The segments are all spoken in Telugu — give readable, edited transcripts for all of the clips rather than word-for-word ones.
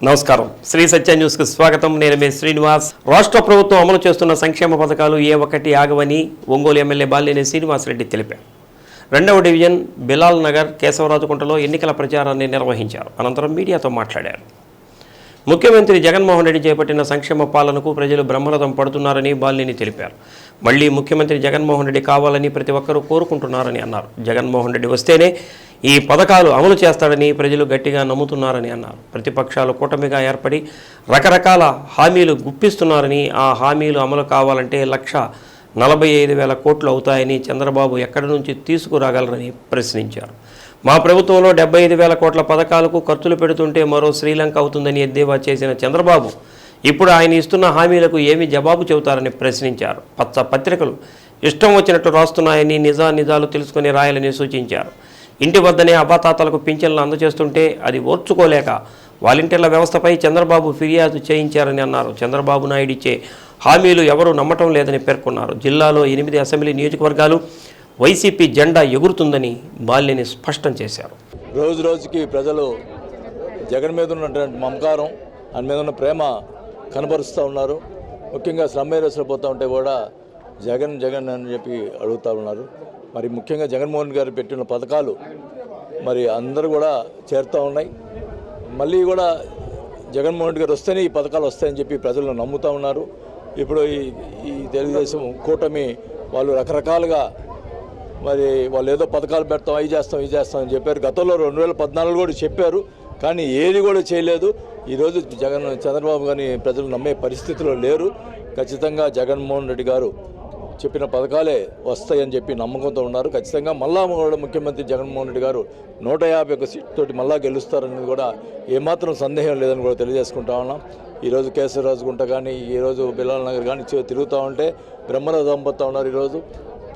నమస్కారం. శ్రీ సత్య న్యూస్కు స్వాగతం. నేను మీ శ్రీనివాస్. రాష్ట్ర ప్రభుత్వం అమలు చేస్తున్న సంక్షేమ పథకాలు ఏ ఒక్కటి ఆగవని ఒంగోలు ఎమ్మెల్యే బాలినేని శ్రీనివాసరెడ్డి తెలిపారు. 2వ డివిజన్ బిలాల్ నగర్ కేశవరాజుకుంటలో ఎన్నికల ప్రచారాన్ని నిర్వహించారు. అనంతరం మీడియాతో మాట్లాడారు. ముఖ్యమంత్రి జగన్మోహన్ రెడ్డి చేపట్టిన సంక్షేమ పాలనకు ప్రజలు బ్రహ్మరథం పడుతున్నారని బాలినేని తెలిపారు. మళ్లీ ముఖ్యమంత్రి జగన్మోహన్ రెడ్డి కావాలని ప్రతి ఒక్కరూ కోరుకుంటున్నారని అన్నారు. జగన్మోహన్ రెడ్డి వస్తేనే ఈ పథకాలు అమలు చేస్తాడని ప్రజలు గట్టిగా నమ్ముతున్నారని అన్నారు. ప్రతిపక్షాలు కూటమిగా ఏర్పడి రకరకాల హామీలు గుప్పిస్తున్నారని, ఆ హామీలు అమలు కావాలంటే 1,45,000 కోట్లు అవుతాయని, చంద్రబాబు ఎక్కడి నుంచి తీసుకురాగలరని ప్రశ్నించారు. మా ప్రభుత్వంలో 75,000 కోట్ల పథకాలకు ఖర్చులు పెడుతుంటే మరో శ్రీలంక అవుతుందని ఎద్దేవా చేసిన చంద్రబాబు ఇప్పుడు ఆయన ఇస్తున్న హామీలకు ఏమి జవాబు చెబుతారని ప్రశ్నించారు. పచ్చ పత్రికలు ఇష్టం వచ్చినట్టు రాస్తున్నాయని, నిజాలు తెలుసుకుని రాయాలని సూచించారు. ఇంటి వద్దనే అబాతాతలకు పింఛన్లు అందజేస్తుంటే అది ఓర్చుకోలేక వాలంటీర్ల వ్యవస్థపై చంద్రబాబు ఫిర్యాదు చేయించారని అన్నారు. చంద్రబాబు నాయుడు ఇచ్చే హామీలు ఎవరూ నమ్మటం లేదని పేర్కొన్నారు. జిల్లాలో 8 అసెంబ్లీ నియోజకవర్గాలు వైసీపీ జెండా ఎగురుతుందని బాలినేని స్పష్టం చేశారు. రోజు రోజుకి ప్రజలు జగన్ మీద ఉన్నటువంటి మమకారం, ఆయన మీద ఉన్న ప్రేమ కనబరుస్తూ ఉన్నారు. ముఖ్యంగా స్లమ్మేరస్లో పోతూ ఉంటే కూడా జగన్ జగన్ అని చెప్పి అడుగుతూ ఉన్నారు. మరి ముఖ్యంగా జగన్మోహన్ గారు పెట్టిన పథకాలు మరి అందరూ కూడా చేరుతూ ఉన్నాయి. మళ్ళీ కూడా జగన్మోహన్ గారు వస్తేనే ఈ పథకాలు వస్తాయని చెప్పి ప్రజలు నమ్ముతూ ఉన్నారు. ఇప్పుడు ఈ తెలుగుదేశం కూటమి వాళ్ళు రకరకాలుగా మరి వాళ్ళు ఏదో పథకాలు పెడతాం, అవి చేస్తాం అని చెప్పారు. గతంలో 2014 కూడా చెప్పారు, కానీ ఏది కూడా చేయలేదు. ఈరోజు చంద్రబాబు గారిని ప్రజలు నమ్మే పరిస్థితిలో లేరు. ఖచ్చితంగా జగన్మోహన్ రెడ్డి గారు చెప్పిన పథకాలే వస్తాయని చెప్పి నమ్మకంతో ఉన్నారు. ఖచ్చితంగా మళ్ళా కూడా ముఖ్యమంత్రి జగన్మోహన్ రెడ్డి గారు 151 సీట్తోటి మళ్ళా గెలుస్తారనేది కూడా ఏమాత్రం సందేహం లేదని కూడా తెలియజేసుకుంటా ఉన్నాం. ఈరోజు కేశవరాజుగుంట కానీ, ఈరోజు బిలాల్ నగర్ కానీ తిరుగుతూ ఉంటే బ్రహ్మరథం పడుతూ ఉన్నారు. ఈరోజు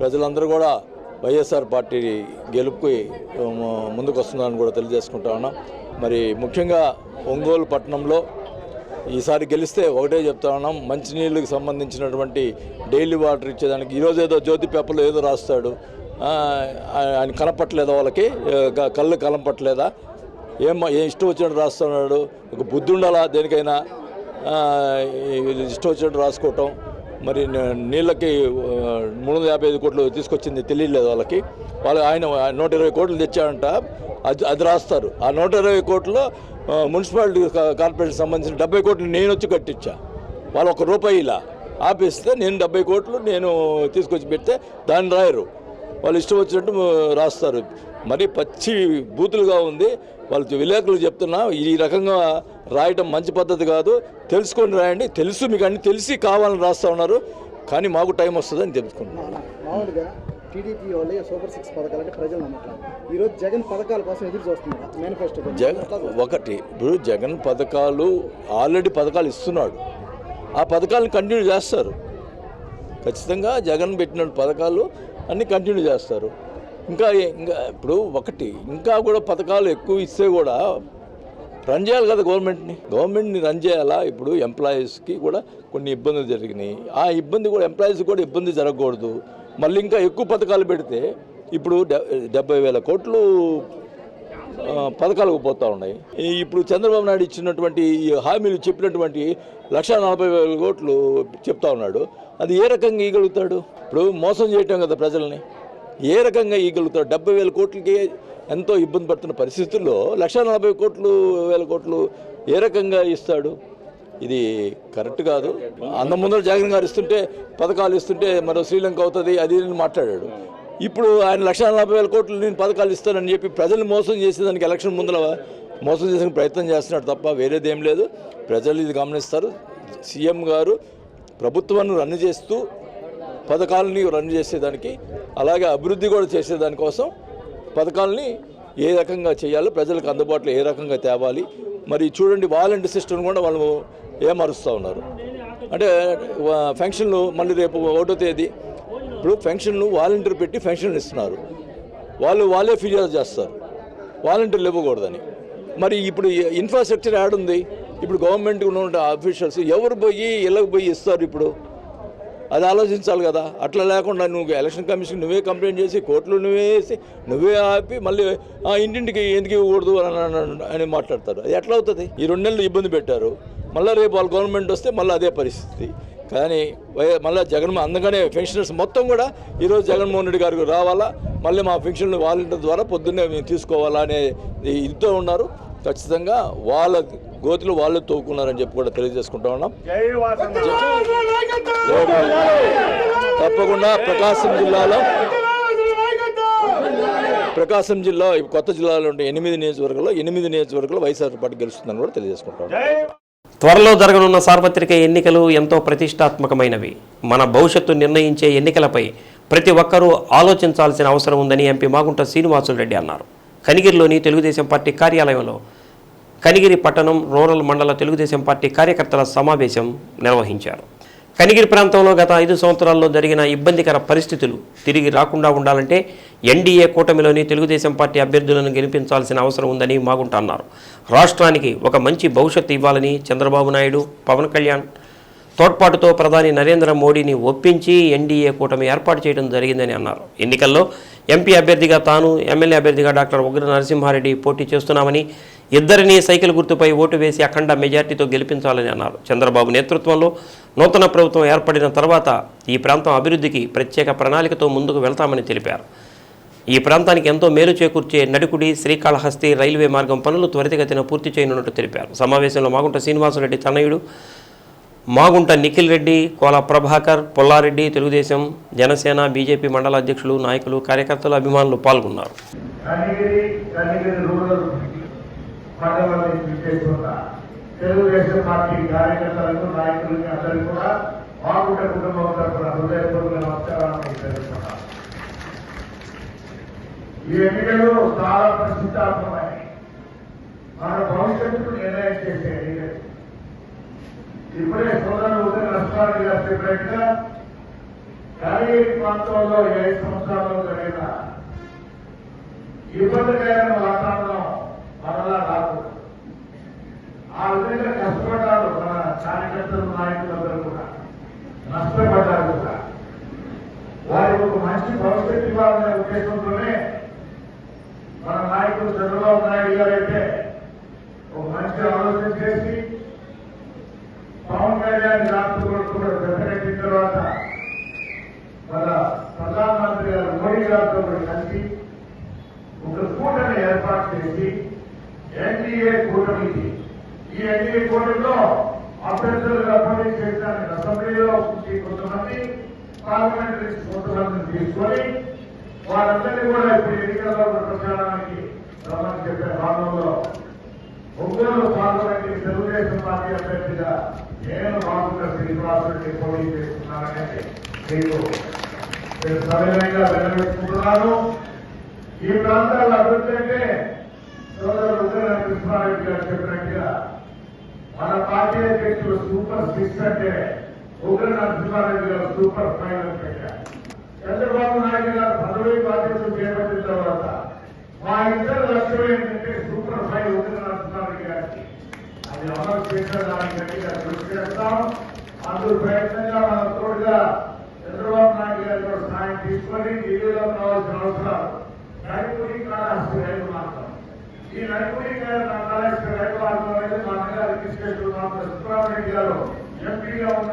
ప్రజలందరూ కూడా వైఎస్ఆర్ పార్టీ గెలుపుకి ముందుకు వస్తున్నారని కూడా తెలియజేసుకుంటా ఉన్నాం. మరి ముఖ్యంగా ఒంగోలు పట్టణంలో ఈసారి గెలిస్తే ఒకటే చెప్తా ఉన్నాం, మంచినీళ్ళకి సంబంధించినటువంటి డైలీ వాటర్ ఇచ్చేదానికి ఈరోజు ఏదో జ్యోతి పేపర్లో ఏదో రాస్తాడు, ఆయన కనపట్లేదా, వాళ్ళకి కళ్ళు కనపట్లేదా, ఏం ఇష్టం వచ్చినట్టు రాస్తున్నాడు. ఒక బుద్ధి ఉండాలా దేనికైనా, ఇష్టం వచ్చినట్టు రాసుకోవటం. మరి నీళ్ళకి 355 కోట్లు తీసుకొచ్చింది తెలియలేదు వాళ్ళకి. ఆయన 120 కోట్లు తెచ్చాడంట, అది రాస్తారు. ఆ 120 కోట్లు మున్సిపాలిటీ కార్పొరేషన్ సంబంధించిన 70 కోట్లు నేను వచ్చి కట్టించా. వాళ్ళు ₹1 ఇలా ఆపేస్తే నేను 70 కోట్లు నేను తీసుకొచ్చి పెడితే దాన్ని రాయరు, వాళ్ళు ఇష్టం వచ్చినట్టు రాస్తారు. మరి పచ్చి బూతులుగా ఉంది. వాళ్ళు విలేకరులు చెప్తున్నా, ఈ రకంగా రాయటం మంచి పద్ధతి కాదు, తెలుసుకొని రాయండి. తెలుసు మీకు అన్ని తెలిసి కావాలని రాస్తూ ఉన్నారు, కానీ మాకు టైం వస్తుందని తెలుసుకుంటున్నాను. టీడీపీ వాళ్ళే సూపర్ 6 పథకాలు అంటే ప్రజలు నమ్మట్లేదు. ఈరోజు జగన్ పథకాల కోసం ఎదురు చూస్తున్నారు. మేనిఫెస్టో ఒకటి, ఇప్పుడు జగన్ పథకాలు ఆల్రెడీ పథకాలు ఇస్తున్నాడు, ఆ పథకాలను కంటిన్యూ చేస్తారు. ఖచ్చితంగా జగన్ పెట్టిన పథకాలు అన్నీ కంటిన్యూ చేస్తారు. ఇంకా ఇప్పుడు ఇంకా కూడా పథకాలు ఎక్కువ ఇస్తే కూడా రన్ చేయాలి కదా గవర్నమెంట్ని రన్ చేయాలా. ఇప్పుడు ఎంప్లాయీస్కి కూడా కొన్ని ఇబ్బందులు జరిగినాయి, ఆ ఇబ్బంది కూడా ఎంప్లాయీస్కి కూడా ఇబ్బంది జరగకూడదు. మళ్ళీ ఇంకా ఎక్కువ పథకాలు పెడితే ఇప్పుడు 70,000 కోట్లు పథకాలకు పోతూ ఉన్నాయి. ఇప్పుడు చంద్రబాబు నాయుడు ఇచ్చినటువంటి హామీలు చెప్పినటువంటి 1,40,000 కోట్లు చెప్తా ఉన్నాడు. అది ఏ రకంగా ఇవ్వగలుగుతాడు? ఇప్పుడు మోసం చేయటం కదా ప్రజల్ని, ఏ రకంగా ఇవ్వగలుగుతాడు? 70,000 కోట్లకి ఎంతో ఇబ్బంది పడుతున్న పరిస్థితుల్లో 1,40,000 కోట్లు ఏ రకంగా ఇస్తాడు? ఇది కరెక్ట్ కాదు. ముందర జగన్ గారు పథకాలు ఇస్తుంటే మరో శ్రీలంక అవుతుంది అది మాట్లాడాడు. ఇప్పుడు ఆయన 1,40,000 కోట్లు నేను పథకాలు ఇస్తానని చెప్పి ప్రజల్ని మోసం చేసేదానికి ఎలక్షన్ ముందర మోసం చేసే ప్రయత్నం చేస్తున్నాడు తప్ప వేరేదేం లేదు. ప్రజలు ఇది గమనిస్తారు. సీఎం గారు ప్రభుత్వాన్ని రన్ చేస్తూ పథకాలని రన్ చేసేదానికి, అలాగే అభివృద్ధి కూడా చేసేదానికోసం పథకాలని ఏ రకంగా చేయాలో, ప్రజలకు అందుబాటులో ఏ రకంగా తేవాలి. మరి చూడండి, వాలంటీర్ సిస్టమ్ కూడా వాళ్ళు ఏమరుస్తూ ఉన్నారు. అంటే ఫంక్షన్లు మళ్ళీ రేపు 1వ తేదీ ఇప్పుడు ఫంక్షన్లు వాలంటీర్ పెట్టి ఫంక్షన్లు ఇస్తున్నారు, వాళ్ళే ఫిర్యాదు చేస్తారు వాలంటీర్లు ఇవ్వకూడదని. మరి ఇప్పుడు ఇన్ఫ్రాస్ట్రక్చర్ యాడ్ ఉంది. ఇప్పుడు గవర్నమెంట్ ఉన్న ఆఫీషియల్స్ ఎవరు పోయి ఇళ్ళకి పోయి ఇస్తారు? ఇప్పుడు అది ఆలోచించాలి కదా. అట్లా లేకుండా నువ్వు ఎలక్షన్ కమిషన్ నువ్వే కంప్లైంట్ చేసి కోర్టులో నువ్వే వేసి నువ్వే ఆపి మళ్ళీ ఇంటింటికి ఎందుకు ఇవ్వకూడదు అని మాట్లాడతారు. అది ఎట్లా అవుతుంది? ఈ 2 నెలలు ఇబ్బంది పెట్టారు, మళ్ళీ రేపు వాళ్ళ గవర్నమెంట్ వస్తే మళ్ళీ అదే పరిస్థితి. కానీ మళ్ళీ అందుకనే పెన్షనర్స్ మొత్తం కూడా ఈరోజు జగన్మోహన్ రెడ్డి గారికి రావాలా, మళ్ళీ మా పెన్షన్లు వాలంటీర్ ద్వారా పొద్దున్నే మేము తీసుకోవాలా అనే ఇదితో ఉన్నారు. ఖచ్చితంగా వాళ్ళ గోతులు వాళ్ళే తోకున్నారని చెప్పి కూడా తెలియజేసుకుంటా ఉన్నాం. తప్పకుండా ప్రకాశం జిల్లా కొత్త జిల్లాలో ఉండే 8 నియోజకవర్గాల్లో వైఎస్ఆర్ పార్టీ గెలుస్తుందని కూడా తెలియజేసుకుంటాం. త్వరలో జరగనున్న సార్వత్రిక ఎన్నికలు ఎంతో ప్రతిష్టాత్మకమైనవి. మన భవిష్యత్తు నిర్ణయించే ఎన్నికలపై ప్రతి ఒక్కరూ ఆలోచించాల్సిన అవసరం ఉందని ఎంపీ మాగుంట శ్రీనివాసులు రెడ్డి అన్నారు. కనిగిరిలోని తెలుగుదేశం పార్టీ కార్యాలయంలో కనిగిరి పట్టణం రూరల్ మండల తెలుగుదేశం పార్టీ కార్యకర్తల సమావేశం నిర్వహించారు. కనిగిరి ప్రాంతంలో గత 5 సంవత్సరాల్లో జరిగిన ఇబ్బందికర పరిస్థితులు తిరిగి రాకుండా ఉండాలంటే ఎన్డీఏ కూటమిలోని తెలుగుదేశం పార్టీ అభ్యర్థులను గెలిపించాల్సిన అవసరం ఉందని మాగుంట అన్నారు. రాష్ట్రానికి ఒక మంచి భవిష్యత్తు ఇవ్వాలని చంద్రబాబు నాయుడు, పవన్ కళ్యాణ్ తోడ్పాటుతో ప్రధాని నరేంద్ర మోడీని ఒప్పించి ఎన్డీఏ కూటమి ఏర్పాటు చేయడం జరిగిందని అన్నారు. ఎన్నికల్లో ఎంపీ అభ్యర్థిగా తాను, ఎమ్మెల్యే అభ్యర్థిగా డాక్టర్ ఉగ్ర నరసింహారెడ్డి పోటీ చేస్తున్నామని, ఇద్దరిని సైకిల్ గుర్తుపై ఓటు వేసి అఖండ మెజార్టీతో గెలిపించాలని అన్నారు. చంద్రబాబు నేతృత్వంలో నూతన ప్రభుత్వం ఏర్పడిన తర్వాత ఈ ప్రాంతం అభివృద్ధికి ప్రత్యేక ప్రణాళికతో ముందుకు వెళ్తామని తెలిపారు. ఈ ప్రాంతానికి ఎంతో మేలు చేకూర్చే నడికుడి, శ్రీకాళహస్తి రైల్వే మార్గం పనులు త్వరితగతిన పూర్తి చేయనున్నట్టు తెలిపారు. సమావేశంలో మాగుంట శ్రీనివాసరెడ్డి తనయుడు మాగుంట నిఖిల్ రెడ్డి, కోల ప్రభాకర్, పొల్లారెడ్డి, తెలుగుదేశం, జనసేన, బీజేపీ మండల అధ్యక్షులు, నాయకులు, కార్యకర్తలు, అభిమానులు పాల్గొన్నారు. తెలుగుదేశం పార్టీ కార్యకర్తలకు, నాయకులకి అందరికీ కూడా మాగుంట కుటుంబం తరఫున హృదయపూర్వక నమస్కారాలు తెలుపుతున్నాను. ఈ ఎన్నికలు చాలా ప్రసిద్ధాత్మకమైనవి. మన భవిష్యత్తును నిర్ణయం చేసే ఎన్నికలు. ఇప్పుడే సోదరులు ఉదయ నష్టాలు గారు చెప్పినట్టుగా కనిగిరి ప్రాంతంలో 5 సంవత్సరాల్లో జరిగిన ఇబ్బందికరమైన వాతావరణం మనలా రాకూడదు. ఆ విధంగా కష్టపడ్డారు మన కార్యకర్తలు, నాయకులందరూ కూడా నష్టపడ్డారు కూడా. వారికి ఒక మంచి భవిష్యత్తు ఇవ్వాలనే ఉద్దేశంతోనే మన నాయకులు చంద్రబాబు నాయుడు గారు అయితే ఒక మంచి ఆలోచన చేసి పవన్ కళ్యాణ్ రాష్ట్రంలో కూడా వ్యతిరేకించిన తర్వాత మన ప్రధానమంత్రి గారు మోడీ గారితో కూడా కలిసి ఒక కూటమి ఏర్పాటు చేసి ఎన్డీఏ కూటమి. ఈ ఎన్డీఏ కూటమిలో అభ్యర్థులుగా పోటీ చేయడానికి అసెంబ్లీలో కొంతమంది, పార్లమెంటరీ కొంతమందిని తీసుకొని వారందరినీ కూడా ఇప్పుడు ఎన్నికల్లో ప్రచారానికి రమ్మని చెప్పే భాగంలో ఒంగోలు పార్లమెంటరీ తెలుగుదేశం పార్టీ అభ్యర్థిగా నేను మాగుంట శ్రీనివాసుడిని పోటీ చేస్తున్నాననేది మీకు సవినయంగా విన్నవించుకుంటున్నాను. ఈ ప్రాంతాల అభివృద్ధి అంటే సోదరుడు ఉగ్ర నరసింహారెడ్డి గారు చెప్పినట్టుగా మన పార్టీ అధ్యక్షులు సూపర్ 6 అంటే ఉగ్ర నరసింహారెడ్డి గారు సూపర్ 5 అని పెట్టారు. చంద్రబాబు నాయుడు గారు పదవి బాధ్యతలు చేపట్టిన తర్వాత మా ఇద్దరు లక్ష్యం ఏంటంటే సూపర్ 5 ఉగ్ర నరసింహారెడ్డి గారికి అది అమలు చేసేదానికి గట్టిగా కృషి చేస్తాం. అందుకు ప్రయత్నంగా మన తోడుగా చంద్రబాబు నాయుడు గారి కూడా సాయం తీసుకొని ఢిల్లీలో కావాల్సిన అవసరాలు నడిపుడి కాళహస్తి రైలు మార్గం. ఈ నడిపుడి కాళహస్తి రైలు మార్గం అనేది మా అన్నగారు తీసుకెళ్తున్నాం. సుబ్రహ్మణ్య గారు ఎంపీగా ఉన్న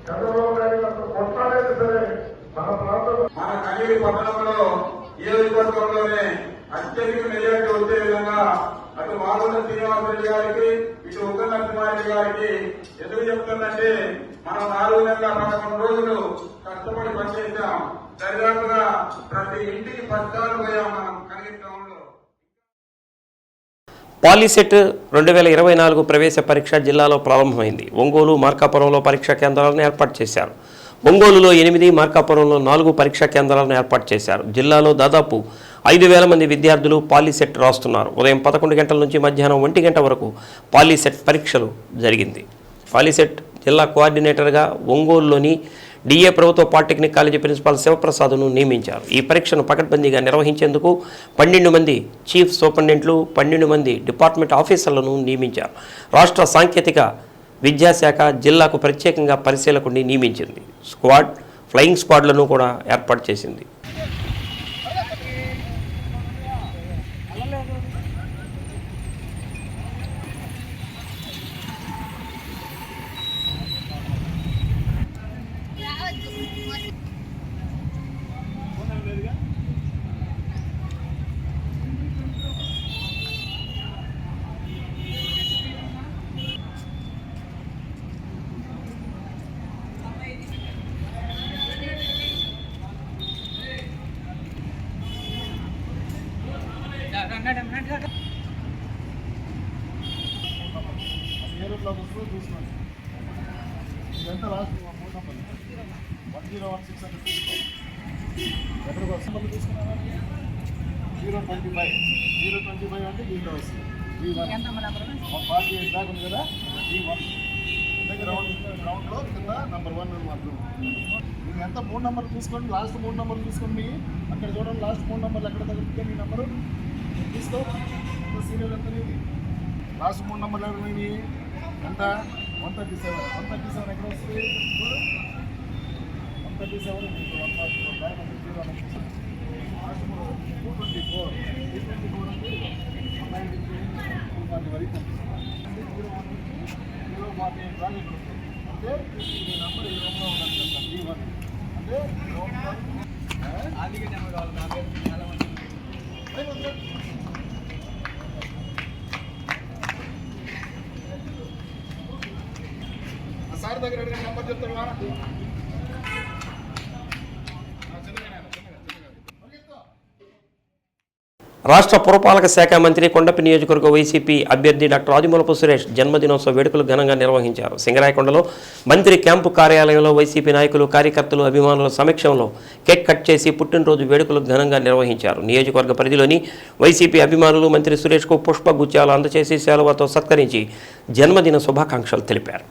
చంద్రబాబు నాయుడు గారు కొట్టాలేదు సరే మన ప్రాంతంలో మన కనిగిరి పట్టణంలో నియోజకవర్గంలోనే అత్యధిక మెజారిటీ వచ్చే విధంగా అటు మాగుంట శ్రీనివాసరెడ్డి గారికి, ఇటు ఉగ్ర నరసింహారెడ్డి గారికి ఎందుకు చెప్తుందంటే మనం 411 రోజులు కష్టపడి పనిచేశాం. దరిదాపుగా ప్రతి ఇంటికి 10 సార్లు పోయాం మనం కనిగిరి టౌన్ లో. పాలీసెట్ 2024 ప్రవేశ పరీక్ష జిల్లాలో ప్రారంభమైంది. ఒంగోలు, మార్కాపురంలో పరీక్షా కేంద్రాలను ఏర్పాటు చేశారు. ఒంగోలులో 8, మార్కాపురంలో 4 పరీక్షా కేంద్రాలను ఏర్పాటు చేశారు. జిల్లాలో దాదాపు 5,000 మంది విద్యార్థులు పాలీసెట్ రాస్తున్నారు. ఉదయం 11 గంటల నుంచి మధ్యాహ్నం 1 గంట వరకు పాలీసెట్ పరీక్షలు జరిగింది. పాలీసెట్ జిల్లా కోఆర్డినేటర్గా ఒంగోలులోని డిఏ ప్రభుత్వ పాలిటెక్నిక్ కాలేజీ ప్రిన్సిపాల్ శివప్రసాద్ను నియమించారు. ఈ పరీక్షను పకడ్బందీగా నిర్వహించేందుకు 12 మంది చీఫ్ సూపరింటెండెంట్లు, 12 మంది డిపార్ట్మెంట్ ఆఫీసర్లను నియమించారు. రాష్ట్ర సాంకేతిక విద్యాశాఖ జిల్లాకు ప్రత్యేకంగా పరిశీలకుడిని నియమించింది. స్క్వాడ్, ఫ్లయింగ్ స్క్వాడ్లను కూడా ఏర్పాటు చేసింది. ఇదంతా లాస్ట్ 3 నంబర్ 1016 అంటే తీసుకో. ఎక్కడికి వస్తుంది తీసుకున్నారా? 025 అంటే దీంట్లో వస్తుంది. V1 దాకా ఉంది కదా, V1 అంటే గ్రౌండ్లో కింద నెంబర్ 1 మాత్రం. మీరు ఎంత 3 నంబర్లు తీసుకోండి, లాస్ట్ 3 నంబర్లు తీసుకోండి. అక్కడ చూడండి, లాస్ట్ 3 నంబర్లు ఎక్కడ తగ్గుతుంది మీ నెంబరు తీసుకో. సీరియల్ ఎంత నీది? లాస్ట్ 3 నంబర్లు ఎవరు ఎంత? 137 ఎక్కడ వస్తుంది? 137 లాస్ట్ 224 అంటే 240 వరకు 048 రాలి అంటే ఈ నెంబర్ ఈ రూమ్లో ఉండాలి కదా, V1 అంటే సార్ దగ్గర అడిగిన నెంబర్ చెప్తావా? రాష్ట్ర పురపాలక శాఖ మంత్రి కొండపి నియోజకవర్గ వైసీపీ అభ్యర్థి డాక్టర్ ఆదిమూలపు సురేష్ జన్మదినోత్సవ వేడుకలు ఘనంగా నిర్వహించారు. సింగరాయకొండలో మంత్రి క్యాంపు కార్యాలయంలో వైసీపీ నాయకులు, కార్యకర్తలు, అభిమానుల సమక్షంలో కేక్ కట్ చేసి పుట్టినరోజు వేడుకలు ఘనంగా నిర్వహించారు. నియోజకవర్గ పరిధిలోని వైసీపీ అభిమానులు మంత్రి సురేష్కు పుష్పగుచ్చాలు అందచేసి శాలువాతో సత్కరించి జన్మదిన శుభాకాంక్షలు తెలిపారు.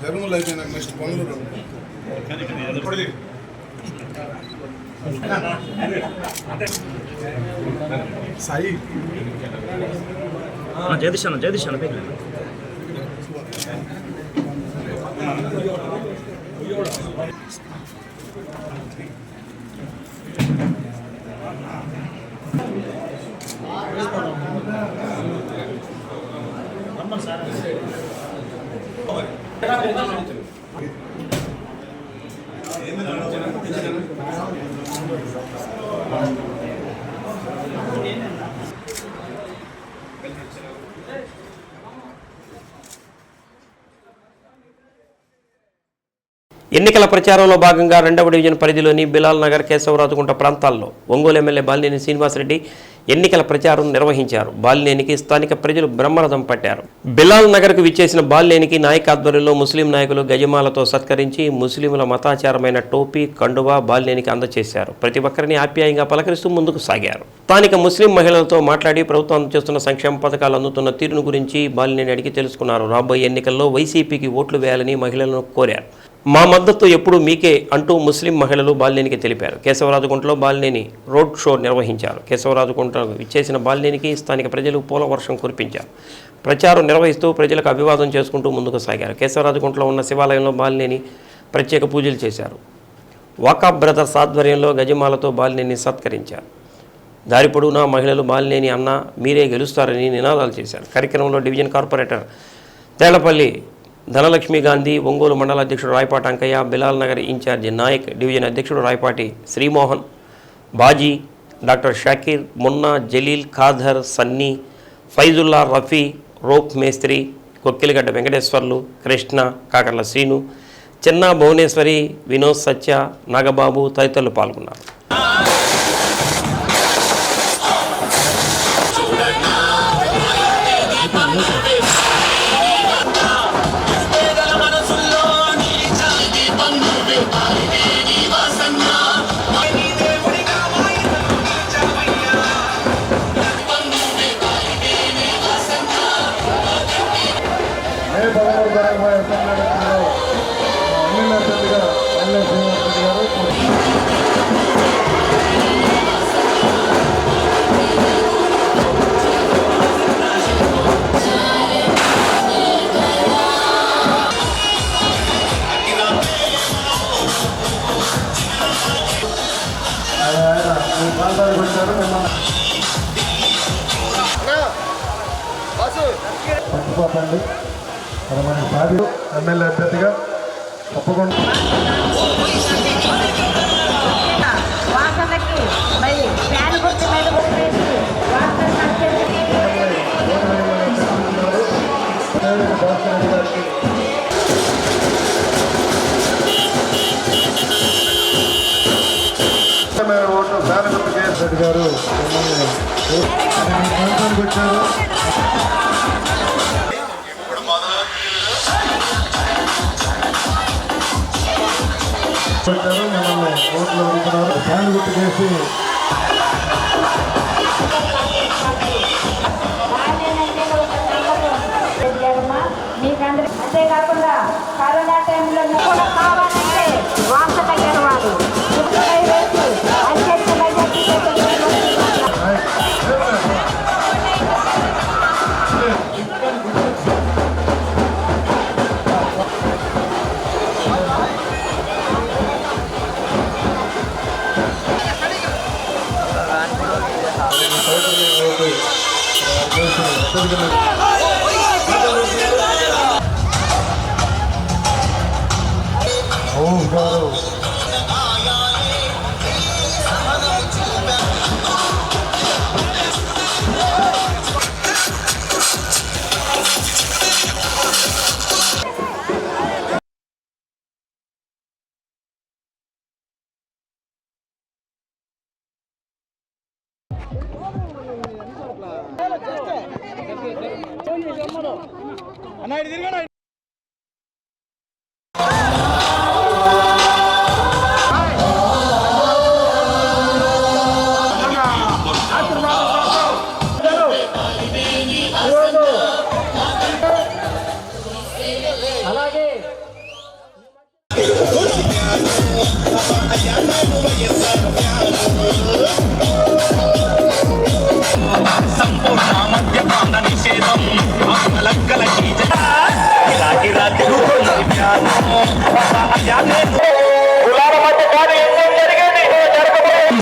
జరుములు అయిపోయినాక నెక్స్ట్ పనులు సాయి జగదీశాను ఎన్నికల ప్రచారంలో భాగంగా 2వ డివిజన్ పరిధిలోని బిలాల్ నగర్, కేశవరాజుకుంట ప్రాంతాల్లో ఒంగోలు ఎమ్మెల్యే బాలినేని శ్రీనివాసరెడ్డి ఎన్నికల ప్రచారం నిర్వహించారు. బాలినేనికి స్థానిక ప్రజలు బ్రహ్మరథం పట్టారు. బిలాల్ నగర్కు విచ్చేసిన బాలినేనికి నాయకాధ్వర్యంలో ముస్లిం నాయకులు గజమాలతో సత్కరించి ముస్లింల మతాచారమైన టోపీ, కండువా బాలినేనికి అందజేశారు. ప్రతి ఒక్కరిని ఆప్యాయంగా పలకరిస్తూ ముందుకు సాగారు. స్థానిక ముస్లిం మహిళలతో మాట్లాడి ప్రభుత్వం అందజేస్తున్న సంక్షేమ పథకాలు అందుతున్న తీరును గురించి బాలినేని అడిగి తెలుసుకున్నారు. రాబోయే ఎన్నికల్లో వైసీపీకి ఓట్లు వేయాలని మహిళలను కోరారు. మా మద్దతు ఎప్పుడు మీకే అంటూ ముస్లిం మహిళలు బాలినేనికి తెలిపారు. కేశవరాజుకుంటలో బాలినేని రోడ్ షో నిర్వహించారు. కేశవరాజుకుంట విచ్చేసిన బాలినేనికి స్థానిక ప్రజలు పూల వర్షం కురిపించారు. ప్రచారం నిర్వహిస్తూ ప్రజలకు అభివాదం చేసుకుంటూ ముందుకు సాగారు. కేశవరాజుకుంటలో ఉన్న శివాలయంలో బాలినేని ప్రత్యేక పూజలు చేశారు. వాకాబ్ బ్రదర్స్ ఆధ్వర్యంలో గజమాలతో బాలినేని సత్కరించారు. దారి పొడవునా మహిళలు బాలినేని అన్న మీరే గెలుస్తారని నినాదాలు చేశారు. కార్యక్రమంలో డివిజన్ కార్పొరేటర్ తేళ్లపల్లి ధనలక్ష్మి గాంధీ, ఒంగోలు మండల అధ్యక్షుడు రాయపాటి అంకయ్య, బిలాల్ నగర్ ఇన్ఛార్జి నాయక్, డివిజన్ అధ్యక్షుడు రాయపాటి శ్రీమోహన్, బాజీ, డాక్టర్ షకీర్, మున్నా, జలీల్, ఖాదర్, సన్నీ, ఫైజుల్లా, రఫీ, రోప్ మేస్త్రి, కొక్కిలిగడ్డ వెంకటేశ్వర్లు, కృష్ణ, కాకర్ల శ్రీను, చిన్న భువనేశ్వరి, వినోద్, సత్య, నాగబాబు తదితరులు పాల్గొన్నారు. మే 13 జరగబోయే అసెంబ్లీ ఎన్నికల్లో ఎమ్మెల్యే అభ్యర్థిగా పల్లె శ్రీనివాసరెడ్డి గారు మీ ప్రాంతానికి వచ్చారు. మర్చిపోకండి, మరి మన సాధి ఎమ్మెల్యే అభ్యర్థిగా తప్పకుండా వాసనకి మరి ఫ్యాన్ గుర్తు మీద కొట్టేసి వాసన ఓటు ఫ్యాన్ గుర్తు కేసరెడ్డి గారు ప్రాంతానికి వచ్చారు. మిమ్మల్ని ఓట్లు అడుగుతున్నారు. ఫ్యాన్ గుర్తు చేసి మీకందరూ అంతేకాకుండా కరోనా టైంలో కూడా కావాలంటే వాస తగ్గిన వాడు వేసి గారు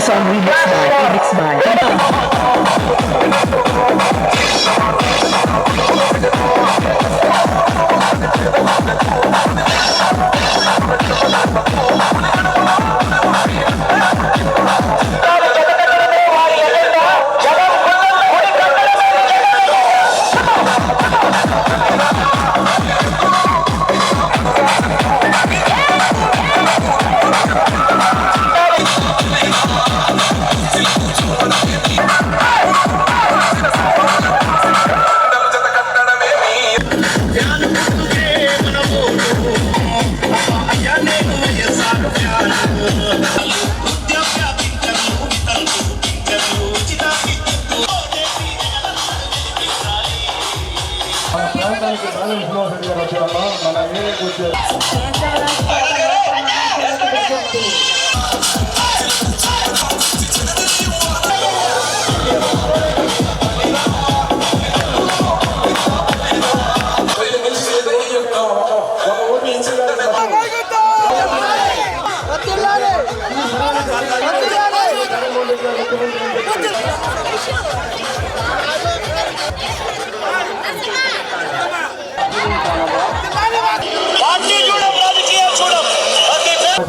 song remixed ప్రాంతానికి బ్యాలెన్స్ లో వచ్చారమ్మా. మన ఏరియాకి వచ్చారు.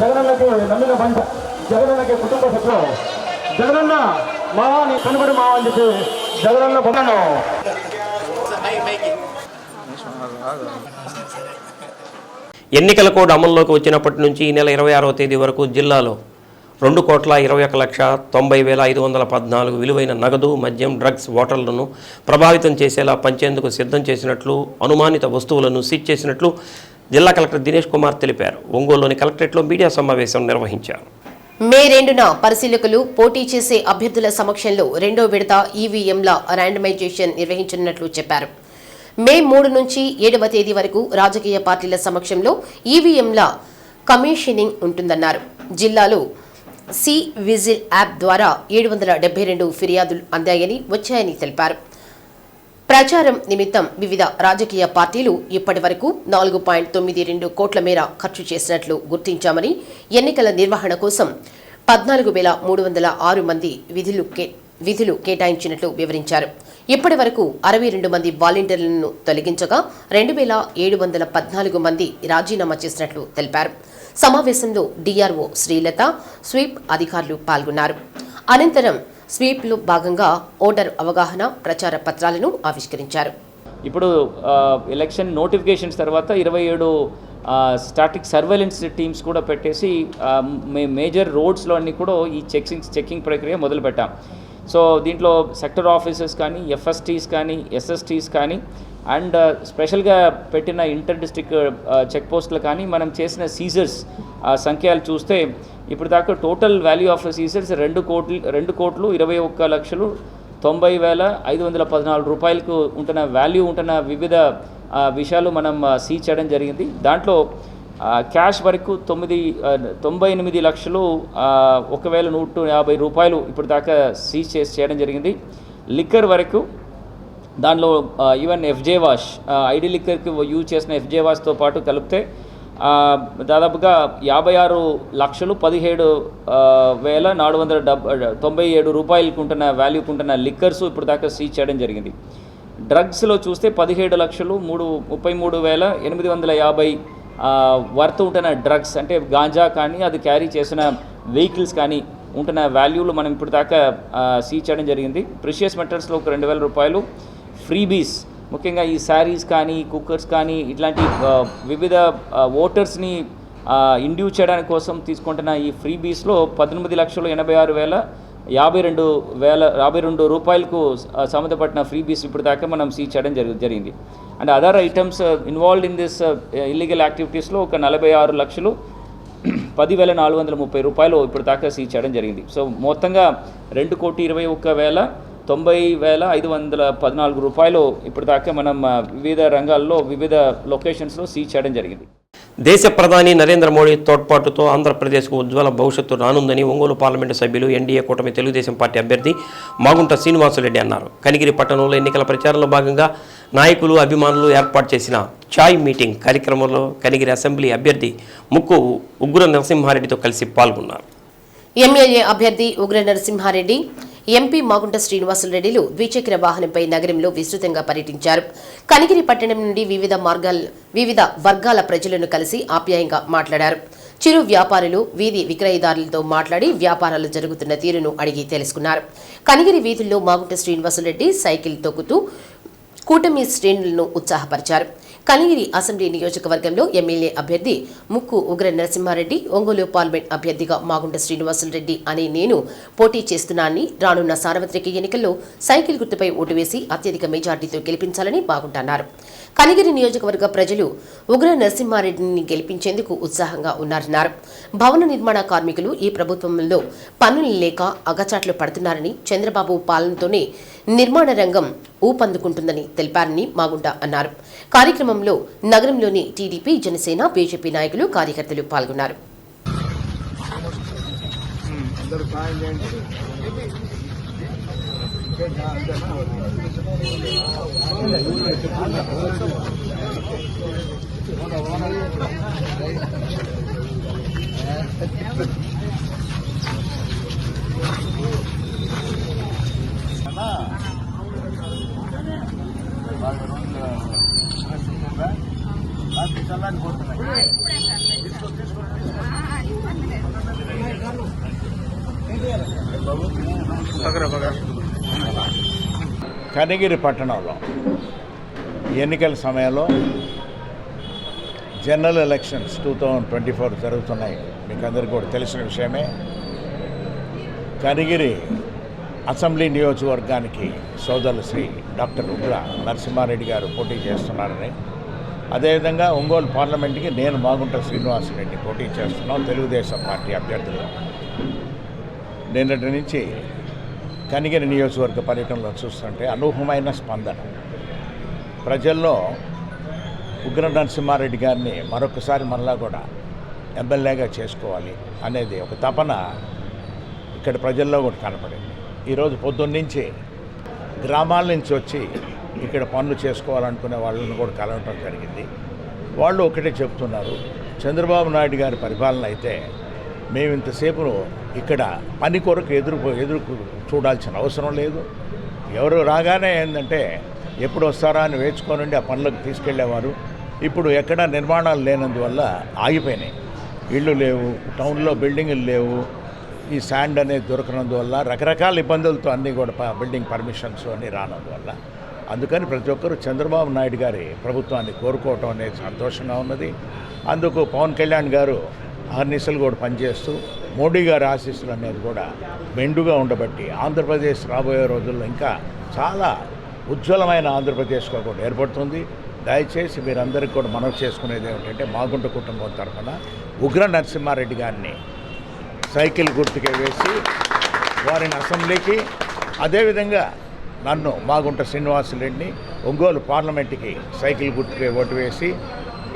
జగనన్నకి నమ్మిన బంధ జగనన్నకి కుటుంబ సభ్యులు జగనన్న మావా నీ కనుబడి మావా అని చెప్పి జగనన్న బంధను ఎన్నికల కోడ్ అమల్లోకి వచ్చినప్పటి నుంచి ఈ నెల 26వ తేదీ వరకు జిల్లాలో 2,21,90,514 విలువైన నగదు, మద్యం, డ్రగ్స్ ఓటర్లను ప్రభావితం చేసేలా పంచేందుకు సిద్ధం చేసినట్లు, అనుమానిత వస్తువులను సీజ్ చేసినట్లు జిల్లా కలెక్టర్ దినేష్ కుమార్ తెలిపారు. ఒంగోలులోని కలెక్టరేట్లో మీడియా సమావేశం నిర్వహించారు. మే 2న పరిశీలకులు పోటీ చేసే అభ్యర్థుల సమక్షంలో 2వ విడత ఈవీఎంల ర్యాండమైజేషన్ నిర్వహించనున్నట్లు చెప్పారు. మే 3 నుంచి 7వ తేదీ వరకు రాజకీయ పార్టీల సమక్షంలో ఈవీఎంల కమిషనింగ్ ఉంటుందన్నారు. జిల్లాలో సి విజిల్ యాప్ ద్వారా 772 ఫిర్యాదులు అందాయని వచ్చాయని తెలిపారు. ప్రచారం నిమిత్తం వివిధ రాజకీయ పార్టీలు ఇప్పటి వరకు 4.92 కోట్ల మేర ఖర్చు చేసినట్లు గుర్తించామని, ఎన్నికల నిర్వహణ కోసం 14,306 మంది విధులు కేటాయించినట్లు వివరించారు. ఇప్పటి వరకు 62 మంది వాలంటీర్లను తొలగించగా 2,714 మంది రాజీనామా చేసినట్లు తెలిపారు. సమావేశంలో డిఆర్ఓ శ్రీలత, స్వీప్ అధికారులు పాల్గొన్నారు. అనంతరం స్వీప్లో భాగంగా ఓటర్ అవగాహన ప్రచార పత్రాలను ఆవిష్కరించారు. ఇప్పుడు ఎలక్షన్ నోటిఫికేషన్స్ తర్వాత 27 స్టాటిక్ సర్వేలెన్స్ టీమ్స్ కూడా పెట్టేసి మేజర్ రోడ్స్లో అన్నీ కూడా ఈ చెక్కింగ్ ప్రక్రియ మొదలుపెట్టాం. సో దీంట్లో సెక్టర్ ఆఫీసర్స్ కానీ, ఎఫ్ఎస్టీస్ కానీ, ఎస్ఎస్టీస్ కానీ అండ్ స్పెషల్గా పెట్టిన ఇంటర్ డిస్ట్రిక్ట్ చెక్ పోస్టులు కానీ మనం చేసిన సీజర్స్ సంఖ్యలు చూస్తే ఇప్పుడు దాకా టోటల్ వాల్యూ ఆఫ్ సీజర్స్ 2,21,90,514 రూపాయలకు ఉంటున్న వాల్యూ ఉంటున్న వివిధ విషయాలు మనం సీజ్ చేయడం జరిగింది. దాంట్లో క్యాష్ వరకు 98,150,000 రూపాయలు ఇప్పుడు దాకా సీజ్ చేయడం జరిగింది. లిక్కర్ వరకు దానిలో ఈవెన్ ఎఫ్జే వాష్, ఐడి లిక్కర్కి యూజ్ చేసిన ఎఫ్జే వాష్తో పాటు కలిపితే దాదాపుగా 56,17,497 రూపాయలకు ఉంటున్న వాల్యూకి ఉంటున్న లిక్కర్స్ ఇప్పుడు దాకా సీజ్ చేయడం జరిగింది. డ్రగ్స్లో చూస్తే 17,33,850 వర్త్ ఉంటున్న డ్రగ్స్ అంటే గాంజా కానీ అది క్యారీ చేసిన వెహికల్స్ కానీ ఉంటున్న వాల్యూలు మనం ఇప్పుడు దాకా సీజ్ చేయడం జరిగింది. ప్రిషియస్ మెటల్స్లో ఒక 2,000 రూపాయలు, ఫ్రీబీస్ ముఖ్యంగా ఈ శారీస్ కానీ, కుక్కర్స్ కానీ ఇట్లాంటి వివిధ ఓటర్స్ని ఇండ్యూస్ చేయడానికి కోసం తీసుకుంటున్న ఈ ఫ్రీబీస్లో 18,86,52 రూపాయలకు సంబంధపడిన ఫ్రీబీస్ ఇప్పుడు దాకా మనం సీజ్ చేయడం జరిగింది. And other items involved in this illegal యాక్టివిటీస్లో ఒక 46,10,430 రూపాయలు ఇప్పుడు దాకా సీజ్ చేయడం జరిగింది. సో మొత్తంగా 2,21,90,514 రూపాయలు ఇప్పుడు దాకా మనం వివిధ రంగాల్లో వివిధ లొకేషన్స్లో సీజ్ చేయడం జరిగింది. దేశ ప్రధాని నరేంద్ర మోడీ తోడ్పాటుతో ఆంధ్రప్రదేశ్కు ఉజ్వల భవిష్యత్తు రానుందని ఒంగోలు పార్లమెంటు సభ్యులు ఎన్డీఏ కూటమి తెలుగుదేశం పార్టీ అభ్యర్థి మాగుంట శ్రీనివాసులరెడ్డి అన్నారు. కనిగిరి పట్టణంలో ఎన్నికల ప్రచారంలో భాగంగా నాయకులు, అభిమానులు ఏర్పాటు చేసిన చాయ్ మీటింగ్ కార్యక్రమంలో కనిగిరి అసెంబ్లీ అభ్యర్థి ముక్కు ఉగ్ర నరసింహారెడ్డితో కలిసి పాల్గొన్నారు. ఎమ్మెల్యే అభ్యర్థి ఉగ్ర నరసింహారెడ్డి, ఎంపీ మాగుంట శ్రీనివాసులరెడ్డిలు ద్విచక్ర వాహనంపై నగరంలో విస్తృతంగా పర్యటించారు. కనిగిరి పట్టణం నుండి వివిధ వర్గాల ప్రజలను కలిసి ఆప్యాయంగా మాట్లాడారు. చిరు వ్యాపారులు, వీధి విక్రయదారులతో మాట్లాడి వ్యాపారాలు జరుగుతున్న తీరును అడిగి తెలుసుకున్నారు. కనిగిరి వీధుల్లో మాగుంట శ్రీనివాసులరెడ్డి సైకిల్ తొక్కుతూ కూటమి శ్రేణులను ఉత్సాహపరిచారు. కనిగిరి అసెంబ్లీ నియోజకవర్గంలో ఎమ్మెల్యే అభ్యర్థి ముక్కు ఉగ్ర నరసింహారెడ్డి, ఒంగోలు పార్లమెంట్ అభ్యర్థిగా మాగుంట శ్రీనివాసులరెడ్డి అనే నేను పోటీ చేస్తున్నానని, రానున్న సార్వత్రిక ఎన్నికల్లో సైకిల్ గుర్తుపై ఓటు వేసి అత్యధిక మెజార్టీతో గెలిపించాలని మాగుంట అన్నారు. కనిగిరి నియోజకవర్గ ప్రజలు ఉగ్ర నరసింహారెడ్డిని గెలిపించేందుకు ఉత్సాహంగా ఉన్నారన్నారు. భవన నిర్మాణ కార్మికులు ఈ ప్రభుత్వంలో పనులు లేక అగచాట్లు పడుతున్నారని, చంద్రబాబు పాలనతోనే నిర్మాణ రంగం ఊపందుకుంటుందని తెలిపారని మాగుంట అన్నారు. కార్యక్రమంలో నగరంలోని టీడీపీ, జనసేన, బీజేపీ నాయకులు, కార్యకర్తలు పాల్గొన్నారు. కనిగిరి పట్టణంలో ఎన్నికల సమయంలో జనరల్ ఎలక్షన్స్ 2024 జరుగుతున్నాయి. మీకు అందరికీ కూడా తెలిసిన విషయమే. కనిగిరి అసెంబ్లీ నియోజకవర్గానికి సోదరులు శ్రీ డాక్టర్ ఉగ్ర నరసింహారెడ్డి గారు పోటీ చేస్తున్నారని, అదేవిధంగా ఒంగోలు పార్లమెంట్కి నేను మాగుంట శ్రీనివాసరెడ్డి పోటీ చేస్తున్నాం తెలుగుదేశం పార్టీ అభ్యర్థులు. నిన్నటి నుంచి కనిగిరి నియోజకవర్గ పర్యటనలో చూస్తుంటే అనూహ్యమైన స్పందన. ప్రజల్లో ఉగ్ర నరసింహారెడ్డి గారిని మరొకసారి మరలా కూడా ఎమ్మెల్యేగా చేసుకోవాలి అనేది ఒక తపన ఇక్కడ ప్రజల్లో కూడా కనపడింది. ఈరోజు పొద్దున్నుంచి గ్రామాల నుంచి వచ్చి ఇక్కడ పనులు చేసుకోవాలనుకునే వాళ్ళని కూడా కలవటం జరిగింది. వాళ్ళు ఒకటే చెప్తున్నారు, చంద్రబాబు నాయుడు గారి పరిపాలన అయితే మేము ఇంతసేపు ఇక్కడ పని కొరకు ఎదురు చూడాల్సిన అవసరం లేదు. ఎవరు రాగానే ఏంటంటే ఎప్పుడు వస్తారా అని వేచుకోనండి ఆ పనులకు తీసుకెళ్లేవారు. ఇప్పుడు ఎక్కడ నిర్మాణాలు లేనందువల్ల ఆగిపోయినాయి. ఇళ్ళు లేవు, టౌన్లో బిల్డింగులు లేవు, ఈ శాండ్ అనేది దొరకనందువల్ల రకరకాల ఇబ్బందులతో అన్నీ కూడా బిల్డింగ్ పర్మిషన్స్ అన్నీ రానందువల్ల అందుకని ప్రతి ఒక్కరూ చంద్రబాబు నాయుడు గారి ప్రభుత్వాన్ని కోరుకోవటం అనేది సంతోషంగా ఉన్నది. అందుకు పవన్ కళ్యాణ్ గారు అహర్నిశలు కూడా పనిచేస్తూ మోడీ గారి ఆశీస్సులు అనేది కూడా మెండుగా ఉండబట్టి ఆంధ్రప్రదేశ్ రాబోయే రోజుల్లో ఇంకా చాలా ఉజ్వలమైన ఆంధ్రప్రదేశ్గా కూడా ఏర్పడుతుంది. దయచేసి మీరందరికీ కూడా మనవి చేసుకునేది ఏమిటంటే మాగుంట కుటుంబం తరఫున ఉగ్ర నరసింహారెడ్డి గారిని సైకిల్ గుర్తుకే వేసి వారిని అసెంబ్లీకి, అదేవిధంగా నన్ను మాగుంట శ్రీనివాసరెడ్డిని ఒంగోలు పార్లమెంట్కి సైకిల్ గుర్తుకే ఓటు వేసి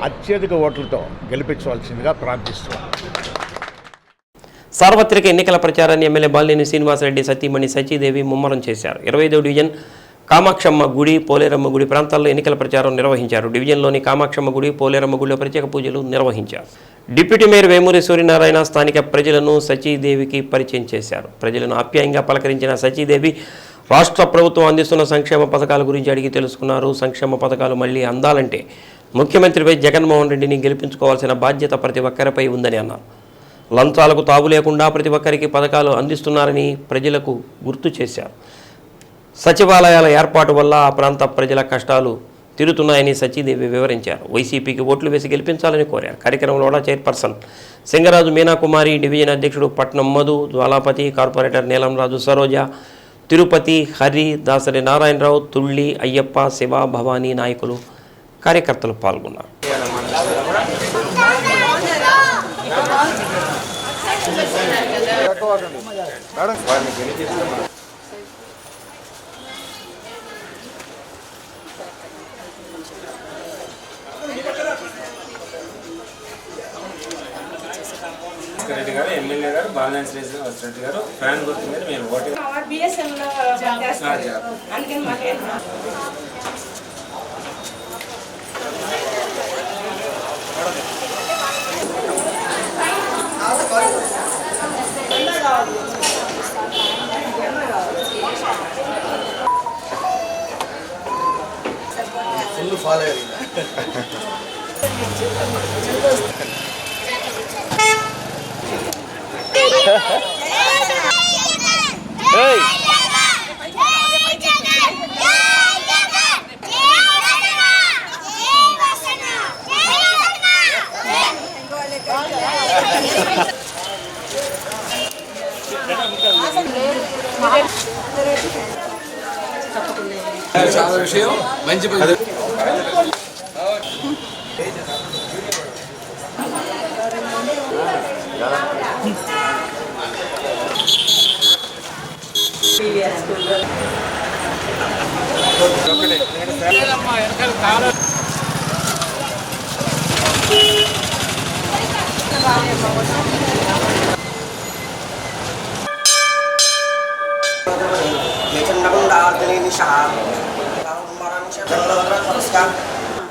అత్యధిక ఓట్లతో గెలిపించవలసిందిగా ప్రార్థిస్తున్నాను. సార్వత్రిక ఎన్నికల ప్రచారాన్ని ఎమ్మెల్యే బాలినేని శ్రీనివాసరెడ్డి సతీమణి సచీదేవి ముమ్మరం చేశారు. 25వ డివిజన్ కామాక్షమ్మ గుడి, పోలేరమ్మ గుడి ప్రాంతాల్లో ఎన్నికల ప్రచారం నిర్వహించారు. డివిజన్లోని కామాక్షమ్మ గుడి, పోలేరమ్మ గుడిలో ప్రత్యేక పూజలు నిర్వహించారు. డిప్యూటీ మేయర్ వేమూరి సూర్యనారాయణ స్థానిక ప్రజలను సచీదేవికి పరిచయం చేశారు. ప్రజలను ఆప్యాయంగా పలకరించిన సచీదేవి రాష్ట్ర ప్రభుత్వం అందిస్తున్న సంక్షేమ పథకాల గురించి అడిగి తెలుసుకున్నారు. సంక్షేమ పథకాలు మళ్లీ అందాలంటే ముఖ్యమంత్రిపై జగన్మోహన్ రెడ్డిని గెలిపించుకోవాల్సిన బాధ్యత ప్రతి ఒక్కరిపై ఉందని అన్నారు. లంచాలకు తావు లేకుండా ప్రతి ఒక్కరికి పథకాలు అందిస్తున్నారని ప్రజలకు గుర్తు చేశారు. సచివాలయాల ఏర్పాటు వల్ల ఆ ప్రాంత ప్రజల కష్టాలు తీరుతున్నాయని సచీదేవి వివరించారు. వైసీపీకి ఓట్లు వేసి గెలిపించాలని కోరారు. కార్యక్రమంలో చైర్పర్సన్ సింగరాజు మీనాకుమారి, డివిజన్ అధ్యక్షుడు పట్నం మధు, జ్వాలాపతి, కార్పొరేటర్ నీలంరాజు, సరోజ, తిరుపతి, హరి, దాసరి నారాయణరావు, తుళ్ళి, అయ్యప్ప, శివ, భవానీ నాయకులు, కార్యకర్తలు పాల్గొన్నారు. రెడ్డి గారు, ఎమ్మెల్యే గారు, బాలినేని శ్రీనివాసరెడ్డి గారు ఫ్యాన్ గుర్తు మీద మేము ఓటు ఫుల్ ఫాలో అయ్యింది. చాలా విషయం మంచి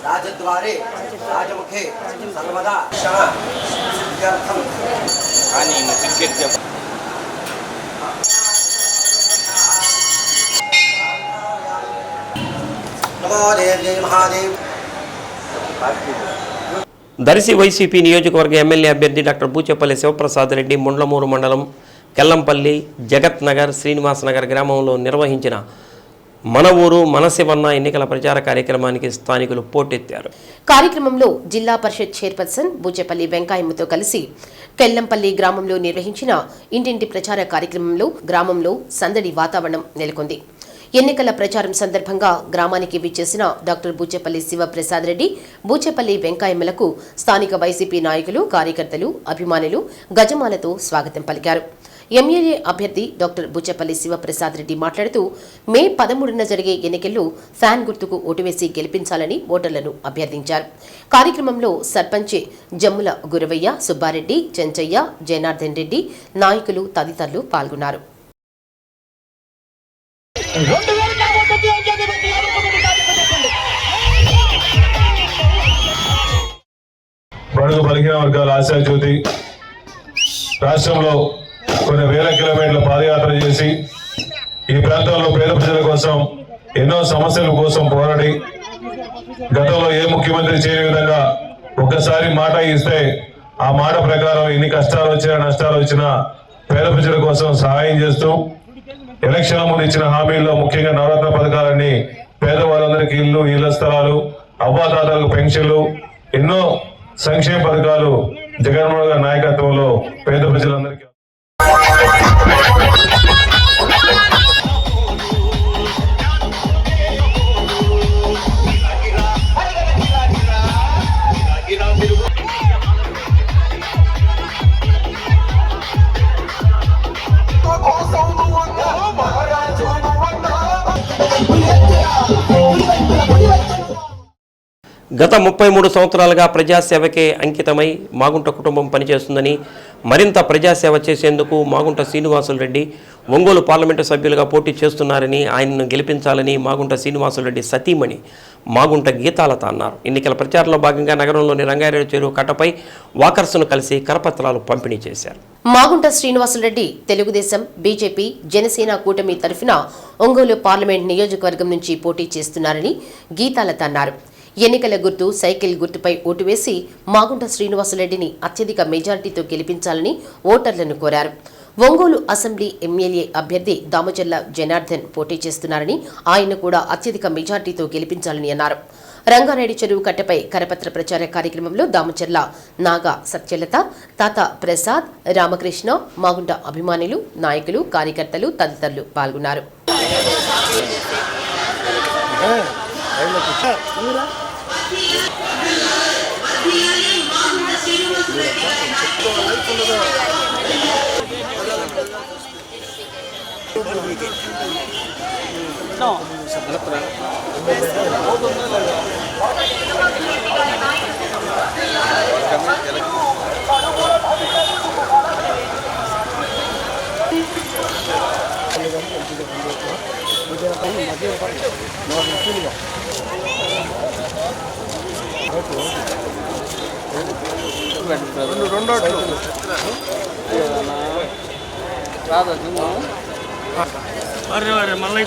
రాజద్వారే రాజముఖే సర్వదా సిద్ధ్యర్థం. నమో దేవ్యై మహాదేవ్. దర్శి వైసీపీ నియోజకవర్గ ఎమ్మెల్యే అభ్యర్థి డాక్టర్ బూచేపల్లి శివప్రసాద్ రెడ్డి ముండ్లమూరు మండలం కెల్లంపల్లి, జగత్ నగర్, శ్రీనివాస్ నగర్ గ్రామంలో నిర్వహించిన మన ఊరు మనశివన్న ఎన్నికల ప్రచార కార్యక్రమానికి స్థానికులు పోటెత్తారు. కార్యక్రమంలో జిల్లా పరిషత్ చైర్పర్సన్ బూచేపల్లి వెంకాయమ్మతో కలిసి కెల్లంపల్లి గ్రామంలో నిర్వహించిన ఇంటింటి ప్రచార కార్యక్రమంలో గ్రామంలో సందడి వాతావరణం నెలకొంది. ఎన్నికల ప్రచారం సందర్భంగా గ్రామానికి విచ్చేసిన డాక్టర్ బూచేపల్లి శివప్రసాద్ రెడ్డి, బూచేపల్లి వెంకాయమ్మలకు స్థానిక వైసీపీ నాయకులు, కార్యకర్తలు, అభిమానులు గజమాలతో స్వాగతం పలికారు. ఎమ్మెల్యే అభ్యర్థి డాక్టర్ బూచేపల్లి శివప్రసాద్ రెడ్డి మాట్లాడుతూ మే 13న జరిగే ఎన్నికల్లో ఫ్యాన్ గుర్తుకు ఓటు వేసి గెలిపించాలని ఓటర్లను అభ్యర్థించారు. కార్యక్రమంలో సర్పంచ్ జమ్ముల గురవయ్య, సుబ్బారెడ్డి, చెంచయ్య, జనార్దన్ రెడ్డి, నాయకులు తదితరులు పాల్గొన్నారు. బడుగు బలహీన వర్గాల ఆశాజ్యోతి రాష్ట్రంలో కొన్ని వేల కిలోమీటర్ల పాదయాత్ర చేసి ఈ ప్రాంతంలో పేద ప్రజల కోసం ఎన్నో సమస్యల కోసం పోరాడి గతంలో ఏ ముఖ్యమంత్రి చేయని విధంగా ఒక్కసారి మాట ఇస్తే ఆ మాట ప్రకారం ఎన్ని కష్టాలు వచ్చినా నష్టాలు వచ్చినా పేద ప్రజల కోసం సహాయం చేస్తూ ఎలక్షన్ల ముందు ఇచ్చిన హామీల్లో ముఖ్యంగా నవరత్న పథకాలన్నీ పేదవాళ్ళందరికీ ఇల్లు, ఇళ్ల స్థలాలు, అవ్వాతాతలకు పెన్షన్లు, ఎన్నో సంక్షేమ పథకాలు జగన్మోహన్ గారి నాయకత్వంలో పేద ప్రజలందరికీ గత 33 సంవత్సరాలుగా ప్రజాసేవకే అంకితమై మాగుంట కుటుంబం పనిచేస్తుందని, మరింత ప్రజాసేవ చేసేందుకు మాగుంట శ్రీనివాసులు రెడ్డి ఒంగోలు పార్లమెంటు సభ్యులుగా పోటీ చేస్తున్నారని, ఆయనను గెలిపించాలని మాగుంట శ్రీనివాసులు రెడ్డి సతీమణి మాగుంట గీతాలత అన్నారు. ఎన్నికల ప్రచారంలో భాగంగా నగరంలోని రంగారెడ్డి చెరువు కట్టపై వాకర్స్ను కలిసి కరపత్రాలు పంపిణీ చేశారు. మాగుంట శ్రీనివాసులరెడ్డి తెలుగుదేశం, బీజేపీ, జనసేన కూటమి తరఫున ఒంగోలు పార్లమెంట్ నియోజకవర్గం నుంచి పోటీ చేస్తున్నారని గీతాలత అన్నారు. ఎన్నికల గుర్తు సైకిల్ గుర్తుపై ఓటు వేసి మాగుంట శ్రీనివాసులరెడ్డిని అత్యధిక మెజారిటీతో గెలిపించాలని ఓటర్లను కోరారు. ఒంగోలు అసెంబ్లీ ఎమ్మెల్యే అభ్యర్థి దామచర్ల జనార్దన్ పోటీ చేస్తున్నారని, ఆయన కూడా అత్యధిక మెజారిటీతో గెలిపించాలని అన్నారు. రంగారెడ్డి చెరువు కట్టపై కరపత్ర ప్రచార కార్యక్రమంలో దామచర్ల, నాగా సత్యలత, తాత ప్రసాద్, రామకృష్ణ, మాగుంట అభిమానులు, నాయకులు, కార్యకర్తలు తదితరులు పాల్గొన్నారు. మళ్ళీ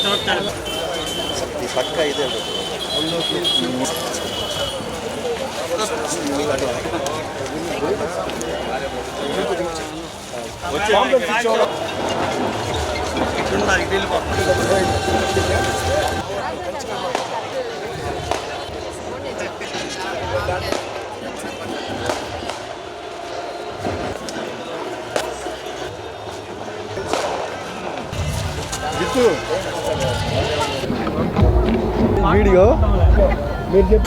పక్క ఇదే వీడియో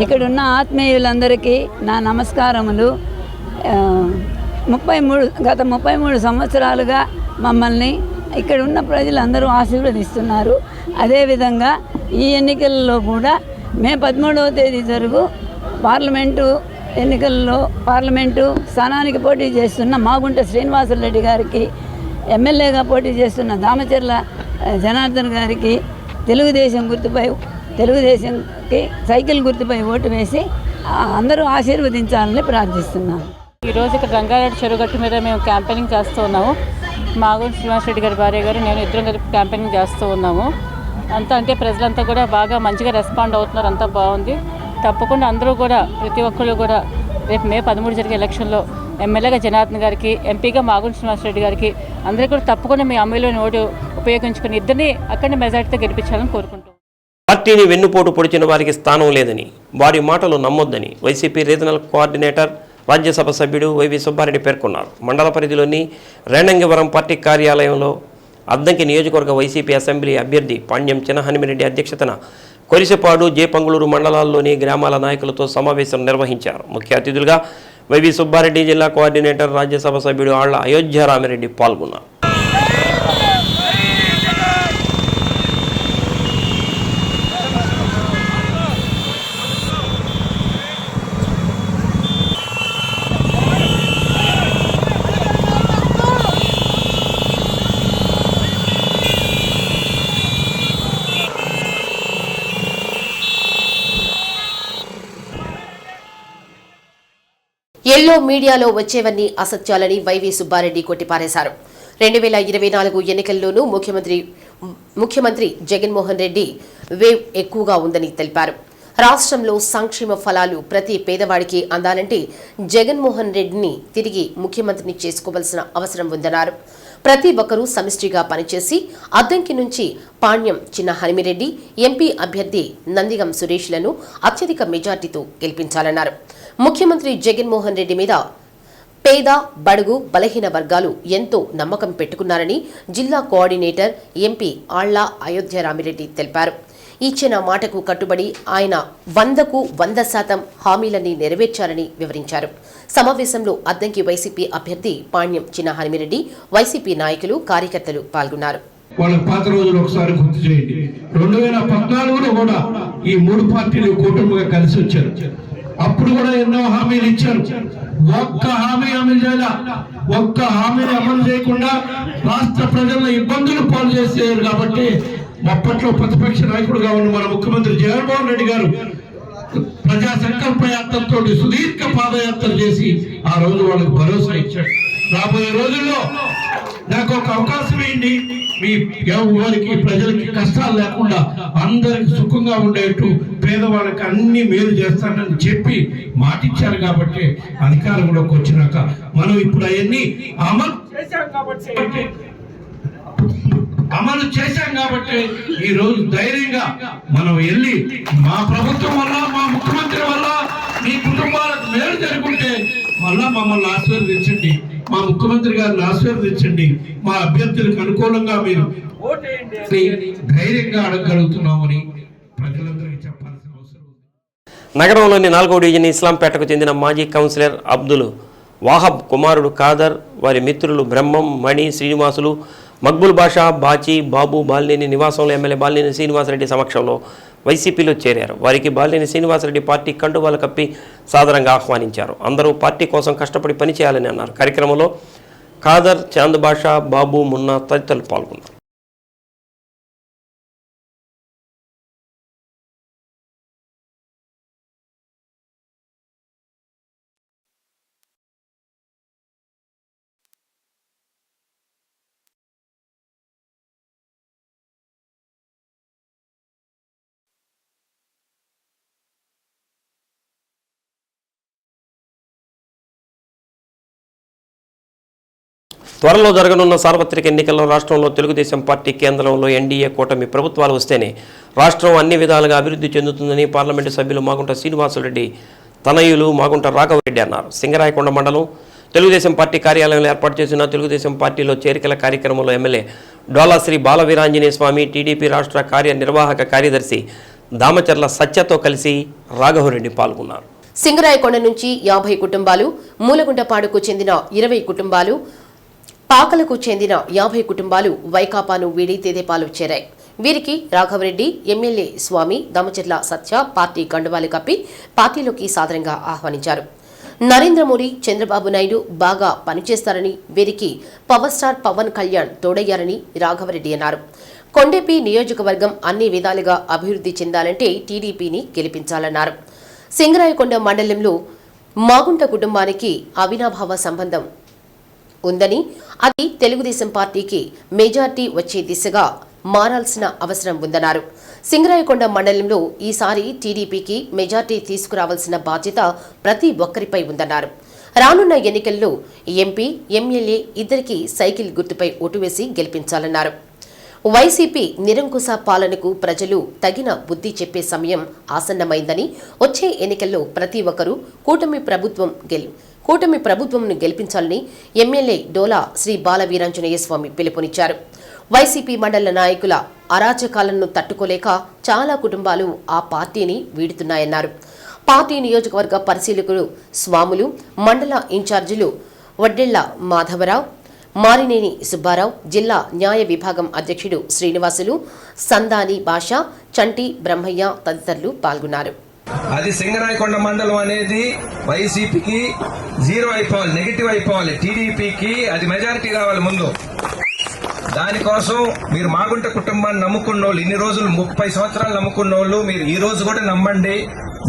ఇక్కడున్న ఆత్మీయులందరికీ నా నమస్కారములు. గత 33 సంవత్సరాలుగా మమ్మల్ని ఇక్కడ ఉన్న ప్రజలందరూ ఆశీర్వదిస్తున్నారు. అదేవిధంగా ఈ ఎన్నికల్లో కూడా మే 13వ తేదీ జరుగు పార్లమెంటు ఎన్నికల్లో పార్లమెంటు స్థానానికి పోటీ చేస్తున్న మాగుంట శ్రీనివాసులు రెడ్డి గారికి, ఎమ్మెల్యేగా పోటీ చేస్తున్న దామచర్ల జనార్దన్ గారికి తెలుగుదేశంకి సైకిల్ గుర్తుపై ఓటు వేసి అందరూ ఆశీర్వదించాలని ప్రార్థిస్తున్నాను. ఈరోజు ఇక్కడ రంగారెడ్డి చెరువుగట్టు మీద మేము క్యాంపెయినింగ్ చేస్తూ ఉన్నాము. మాగుంట శ్రీనివాస్ రెడ్డి గారి భార్య గారు, నేను ఇద్దరం కలిపి క్యాంపెయినింగ్ చేస్తూ ఉన్నాము. అంతా అంటే ప్రజలంతా కూడా బాగా మంచిగా రెస్పాండ్ అవుతున్నారు. అంతా బాగుంది. తప్పకుండా అందరూ కూడా ప్రతి ఒక్కరు కూడా రేపు మే 13 జరిగే ఎలక్షన్లో ఎమ్మెల్యేగా జనార్దన్ గారికి, ఎంపీగా మాగుంట శ్రీనివాసరెడ్డి గారికి అందరికీ కూడా తప్పకుండా మీ అమ్మాయిలోని ఓటు ఉపయోగించుకుని ఇద్దరిని అక్కడి మెజార్టీతో గెలిపించాలని కోరుకుంటున్నాం. పార్టీని వెన్నుపోటు పొడిచిన వారికి స్థానం లేదని, వారి మాటలు నమ్మొద్దని వైసీపీ రీజనల్ కోఆర్డినేటర్ రాజ్యసభ సభ్యుడు వైవి సుబ్బారెడ్డి పేర్కొన్నారు. మండల పరిధిలోని రేణంగివరం పార్టీ కార్యాలయంలో అద్దంకి నియోజకవర్గ వైసీపీ అసెంబ్లీ అభ్యర్థి పాండ్యం చినహనుమిరెడ్డి అధ్యక్షతన కొరిసెపాడు, జేపంగుళూరు మండలాల్లోని గ్రామాల నాయకులతో సమావేశం నిర్వహించారు. ముఖ్య అతిథులుగా వైవి సుబ్బారెడ్డి, జిల్లా కోఆర్డినేటర్, రాజ్యసభ సభ్యుడు ఆళ్ల అయోధ్య రామిరెడ్డి పాల్గొన్నారు. ఎల్లో మీడియాలో వచ్చేవన్నీ అసత్యాలని వైవి సుబ్బారెడ్డి కొట్టిపారేశారు. 2024 ఎన్నికల్లోనూ ముఖ్యమంత్రి జగన్మోహన్ రెడ్డి వేవ్ ఎక్కువగా ఉందని తెలిపారు. రాష్ట్రంలో సంక్షేమ ఫలాలు ప్రతి పేదవాడికి అందాలంటే జగన్మోహన్ రెడ్డిని తిరిగి ముఖ్యమంత్రిని చేసుకోవాల్సిన అవసరం ఉందన్నారు. ప్రతి ఒక్కరూ సమిష్టిగా పనిచేసి అద్దంకి నుంచి పాణ్యం చినహనుమిరెడ్డి, ఎంపీ అభ్యర్థి నందిగం సురేష్లను అత్యధిక మెజార్టీతో గెలిపించాలన్నారు. ముఖ్యమంత్రి జగన్మోహన్ రెడ్డి మీద పేద, బడుగు, బలహీన వర్గాలు ఎంతో నమ్మకం పెట్టుకున్నారని జిల్లా కోఆర్డినేటర్ ఎంపీ ఆళ్ల అయోధ్య రామిరెడ్డి తెలిపారు. ఇచ్చిన మాటకు కట్టుబడి ఆయన 100కు 100% హామీలన్నీ నెరవేర్చారని వివరించారు. సమావేశంలో అద్దంకి వైసీపీ అభ్యర్థి పాణ్యం చినహనుమిరెడ్డి, వైసీపీ నాయకులు, కార్యకర్తలు పాల్గొన్నారు. వాళ్ళ పాత రోజులు ఒకసారి గుర్తు చేయండి. 2014లో కూడా ఈ మూడు పార్టీలు కూటమిగా కలిసి వచ్చారు. అప్పుడు కూడా ఎన్నో హామీలు ఇచ్చారు. ఒక్క హామీ అమలు చేయాల, ఒక్క హామీని అమలు చేయకుండా రాష్ట్ర ప్రజలను ఇబ్బందులు పాలు చేసేవారు. కాబట్టి అప్పట్లో ప్రతిపక్ష నాయకుడుగా ఉన్న మన ముఖ్యమంత్రి జగన్మోహన్ రెడ్డి గారు ప్రజా సంకల్ప యాత్రతో సుదీర్ఘ పాదయాత్ర చేసి ఆ రోజు వాళ్ళకు భరోసా ఇచ్చాడు. రాబోయే రోజుల్లో నాకు ఒక అవకాశం ఏంటి, మీ వారికి ప్రజలకి కష్టాలు లేకుండా అందరికి సుఖంగా ఉండేట్టు పేదవాళ్ళకి అన్ని మేలు చేస్తానని చెప్పి మాటిచ్చారు. కాబట్టి అధికారంలోకి వచ్చినాక మనం ఇప్పుడు అవన్నీ అమలు చేశాం కాబట్టి ఈ రోజు ధైర్యంగా మనం వెళ్ళి మా ప్రభుత్వం వల్ల, మా ముఖ్యమంత్రి వల్ల మీ కుటుంబాలకు మేలు జరుగుంటే మళ్ళా మమ్మల్ని ఆశీర్వదించండి, మా ముఖ్యమంత్రి గారిని ఆశీర్వదించండి, మా అభ్యర్థులకు అనుకూలంగా మీరు ధైర్యంగా అడగగలుగుతున్నామని ప్రజలందరికీ చెప్పాల్సిన అవసరం ఉంది. నగరంలోని 4వ డివిజన్ ఇస్లాంపేటకు చెందిన మాజీ కౌన్సిలర్ అబ్దుల్ వాహబ్ కుమారుడు ఖాదర్, వారి మిత్రులు బ్రహ్మం, మణి, శ్రీనివాసులు, మక్బుల్ బాషా, బాచి, బాబు బాలినేని నివాసంలో ఎమ్మెల్యే బాలినేని శ్రీనివాసరెడ్డి సమక్షంలో వైసీపీలో చేరారు. వారికి బాలినేని శ్రీనివాసరెడ్డి పార్టీ కండువాలు కప్పి సాదరంగా ఆహ్వానించారు. అందరూ పార్టీ కోసం కష్టపడి పనిచేయాలని అన్నారు. కార్యక్రమంలో ఖాదర్, చాంద్ బాషా, బాబు, మున్నా తదితరులు పాల్గొన్నారు. త్వరలో జరగనున్న సార్వత్రిక ఎన్నికల్లో రాష్ట్రంలో తెలుగుదేశం పార్టీ కేంద్రంలో ఎన్డీఏ కూటమి ప్రభుత్వాలు వస్తేనే రాష్ట్రం అన్ని విధాలుగా అభివృద్ధి చెందుతుందని పార్లమెంటు సభ్యులు మాగుంట శ్రీనివాసరెడ్డి తనయులు మాగుంట రాఘవరెడ్డి అన్నారు. సింగరాయకొండ మండలం తెలుగుదేశం పార్టీ కార్యాలయంలో ఏర్పాటు చేసిన తెలుగుదేశం పార్టీలో చేరికల కార్యక్రమంలో ఎమ్మెల్యే డోలా శ్రీ బాలవీరాంజనేయ స్వామి, టీడీపీ రాష్ట్ర కార్యనిర్వాహక కార్యదర్శి దామచర్ల సత్యతో కలిసి రాఘవరెడ్డి పాల్గొన్నారు. సింగరాయకొండ నుంచి 50 కుటుంబాలు, మూలగుంటపాడుకు చెందిన 20 కుటుంబాలు, పాకలకు చెందిన 50 కుటుంబాలు వైకాపాను వీడి తెదేపాలు చేరాయి. వీరికి రాఘవరెడ్డి, ఎమ్మెల్యే స్వామి, దామచర్ల సత్య పార్టీ కండువాలు కప్పి పార్టీలోకి సాదరంగా ఆహ్వానించారు. నరేంద్ర మోడీ, చంద్రబాబు నాయుడు బాగా పనిచేస్తారని, వీరికి పవర్ స్టార్ పవన్ కళ్యాణ్ తోడయ్యారని రాఘవరెడ్డి అన్నారు. కొండెపి నియోజకవర్గం అన్ని విధాలుగా అభివృద్ధి చెందాలంటే టీడీపీని గెలిపించాలన్నారు. సింగరాయకొండ మండలంలో మాగుంట కుటుంబానికి అవినాభావ సంబంధం ఉందని, అది తెలుగుదేశం పార్టీకి మెజార్టీ వచ్చే దిశగా మారాల్సిన అవసరం ఉందన్నారు. సింగరాయకొండ మండలంలో ఈసారి టీడీపీకి మెజార్టీ తీసుకురావాల్సిన బాధ్యత ప్రతి ఒక్కరిపై ఉందన్నారు. రానున్న ఎన్నికల్లో ఎంపీ, ఎమ్మెల్యే ఇద్దరికీ సైకిల్ గుర్తుపై ఓటు వేసి గెలిపించాలన్నారు. వైసీపీ నిరంకుశ పాలనకు ప్రజలు తగిన బుద్ధి చెప్పే సమయం ఆసన్నమైందని, వచ్చే ఎన్నికల్లో ప్రతి ఒక్కరూ కూటమి ప్రభుత్వంను గెలిపించాలని ఎమ్మెల్యే డోలా శ్రీ బాలవీరాంజనేయ స్వామి పిలుపునిచ్చారు. వైసీపీ మండల నాయకుల అరాచకాలను తట్టుకోలేక చాలా కుటుంబాలు ఆ పార్టీని వీడుతున్నాయన్నారు. పార్టీ నియోజకవర్గ పరిశీలకులు స్వాములు, మండల ఇన్ఛార్జీలు వడ్డెళ్ల మాధవరావు, మారినేని సుబ్బారావు, జిల్లా న్యాయ విభాగం అధ్యక్షుడు శ్రీనివాసులు, సందాని భాష, చంటి బ్రహ్మయ్య తదితరులు పాల్గొన్నారు. అది సింగరాయకొండ మండలం అనేది వైసీపీకి 0 అయిపోవాలి, నెగిటివ్ అయిపోవాలి. టీడీపీకి అది మెజారిటీ రావాలి ముందు. దానికోసం మీరు మాగుంట కుటుంబాన్ని నమ్ముకున్న వాళ్ళు, ఇన్ని రోజులు 30 సంవత్సరాలు నమ్ముకున్న వాళ్ళు, మీరు ఈ రోజు కూడా నమ్మండి.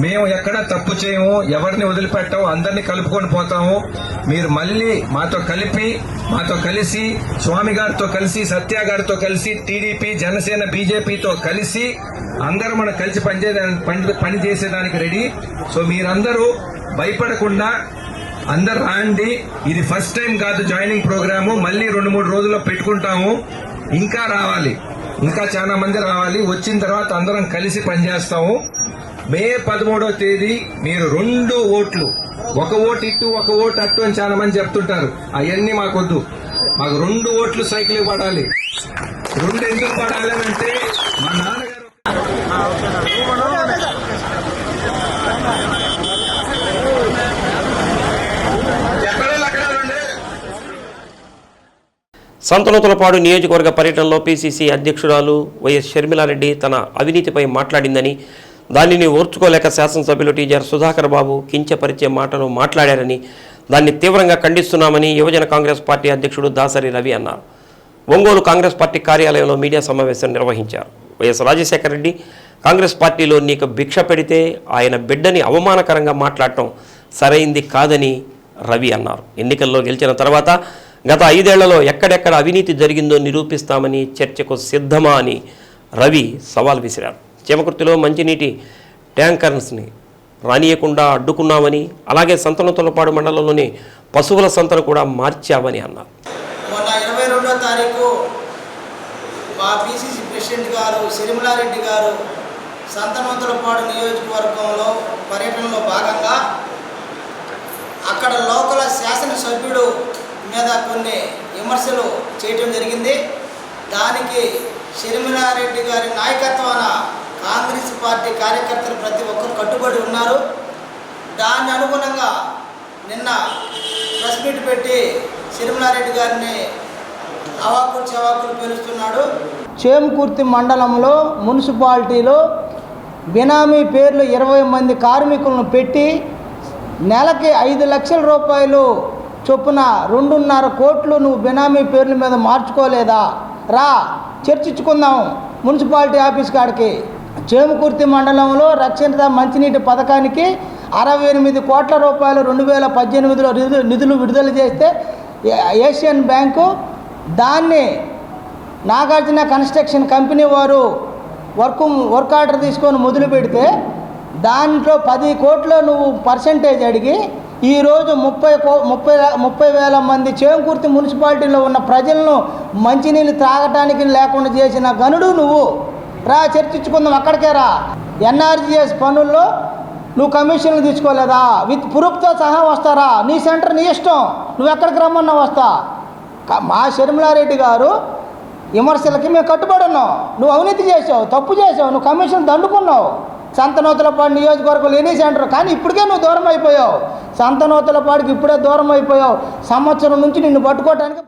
మేము ఎక్కడా తప్పు చేయము, ఎవరిని వదిలిపెట్టము, అందరినీ కలుపుకొని పోతాము. మీరు మళ్ళీ మాతో కలిసి స్వామి గారితో కలిసి, సత్య గారితో కలిసి, టీడీపీ, జనసేన, బీజేపీతో కలిసి అందరూ మనం కలిసి పనిచేసేదానికి రెడీ. సో మీరందరూ భయపడకుండా అందరు రాండి. ఇది ఫస్ట్ టైం కాదు జాయినింగ్ ప్రోగ్రాము, మళ్ళీ 2-3 రోజుల్లో పెట్టుకుంటాము. ఇంకా రావాలి, ఇంకా చాలా మంది రావాలి. వచ్చిన తర్వాత అందరం కలిసి పనిచేస్తాము. మే 13వ తేదీ మీరు 2 ఓట్లు, ఒక ఓటు ఇటు ఒక ఓటు అటు అని చాలా మంది చెప్తుంటారు. అవన్నీ మాకొద్దు. మాకు 2 ఓట్లు సైకిల్ పడాలి. 2 ఎందుకు పడాలి అంటే మా నాన్నగారు సంతనూతలపాడు నియోజకవర్గ పర్యటనలో పీసీసీ అధ్యక్షురాలు వైఎస్ షర్మిలారెడ్డి తన అవినీతిపై మాట్లాడిందని, దానిని ఓర్చుకోలేక శాసనసభ్యులు టీజర్ సుధాకర్ బాబు కించపరిచే మాటలు మాట్లాడారని, దాన్ని తీవ్రంగా ఖండిస్తున్నామని యువజన కాంగ్రెస్ పార్టీ అధ్యక్షుడు దాసరి రవి అన్నారు. ఒంగోలు కాంగ్రెస్ పార్టీ కార్యాలయంలో మీడియా సమావేశం నిర్వహించారు. వైఎస్ రాజశేఖర రెడ్డి కాంగ్రెస్ పార్టీలో నీకు భిక్ష పెడితే ఆయన బిడ్డని అవమానకరంగా మాట్లాడటం సరైంది కాదని రవి అన్నారు. ఎన్నికల్లో గెలిచిన తర్వాత గత 5 ఏళ్లలో ఎక్కడెక్కడ అవినీతి జరిగిందో నిరూపిస్తామని, చర్చకు సిద్ధమా అని రవి సవాల్ విసిరారు. చేమకుర్తిలో మంచినీటి ట్యాంకర్స్ని రానియకుండా అడ్డుకున్నామని, అలాగే సంతనూతలపాడు మండలంలోని పశువుల సంతను కూడా మార్చామని అన్నారు. మొన్న 22వ తారీఖు మా పీసీసీ ప్రెసిడెంట్ గారు షర్మిలారెడ్డి గారు సంతనూతలపాడు నియోజకవర్గంలో పర్యటనలో భాగంగా అక్కడ లోకల్ శాసనసభ్యుడు మీద కొన్ని విమర్శలు చేయడం జరిగింది. దానికి షర్మిలారెడ్డి గారి నాయకత్వాన కాంగ్రెస్ పార్టీ కార్యకర్తలు ప్రతి ఒక్కరు కట్టుబడి ఉన్నారు. దాని అనుగుణంగా నిన్న ప్రెస్ మీట్ పెట్టి షర్మిలారెడ్డి గారిని అవాకులు చవాకులు పేలుస్తున్నాడు. చేమకుర్తి మండలంలో మున్సిపాలిటీలో బినామీ పేర్లు 20 మంది కార్మికులను పెట్టి నెలకి 5 లక్షల రూపాయలు చొప్పున 2.5 కోట్లు నువ్వు బినామీ పేర్ల మీద మార్చుకోలేదా? రా చర్చించుకుందాం మున్సిపాలిటీ ఆఫీస్ కాడికి. చేమకుర్తి మండలంలో రక్షిత మంచినీటి పథకానికి 68 కోట్ల రూపాయలు 2018లో నిధులు విడుదల చేస్తే ఏషియన్ బ్యాంకు దాన్ని నాగార్జున కన్స్ట్రక్షన్ కంపెనీ వారు వర్క్ ఆర్డర్ తీసుకొని మొదలు పెడితే దాంట్లో 10 కోట్లు నువ్వు పర్సెంటేజ్ అడిగి ఈరోజు 30,000 మంది చేమకుర్తి మున్సిపాలిటీలో ఉన్న ప్రజలను మంచినీళ్ళు త్రాగటానికి లేకుండా చేసిన గనుడు నువ్వు. రా చర్చించుకుందాం, అక్కడికే రా. ఎన్ఆర్జీఎస్ పనుల్లో నువ్వు కమిషన్లు తీసుకోలేదా? విత్ ప్రూఫ్తో సహా వస్తారా? నీ సెంటర్ నీ ఇష్టం, నువ్వు ఎక్కడికి రమ్మన్నా వస్తా. మా షర్మిలారెడ్డి గారు విమర్శలకి మేము కట్టుబడి ఉన్నాం. నువ్వు అవినీతి చేసావు, తప్పు చేసావు, నువ్వు కమిషన్ దండుకున్నావు. సంతనూతలపాడు నియోజకవర్గంలో ఎనీ సెంటర్, కానీ ఇప్పటికే నువ్వు దూరం అయిపోయావు. సంతనూతలపాడుకి ఇప్పుడే దూరం అయిపోయావు. సంవత్సరం నుంచి నిన్ను పట్టుకోవటానికి.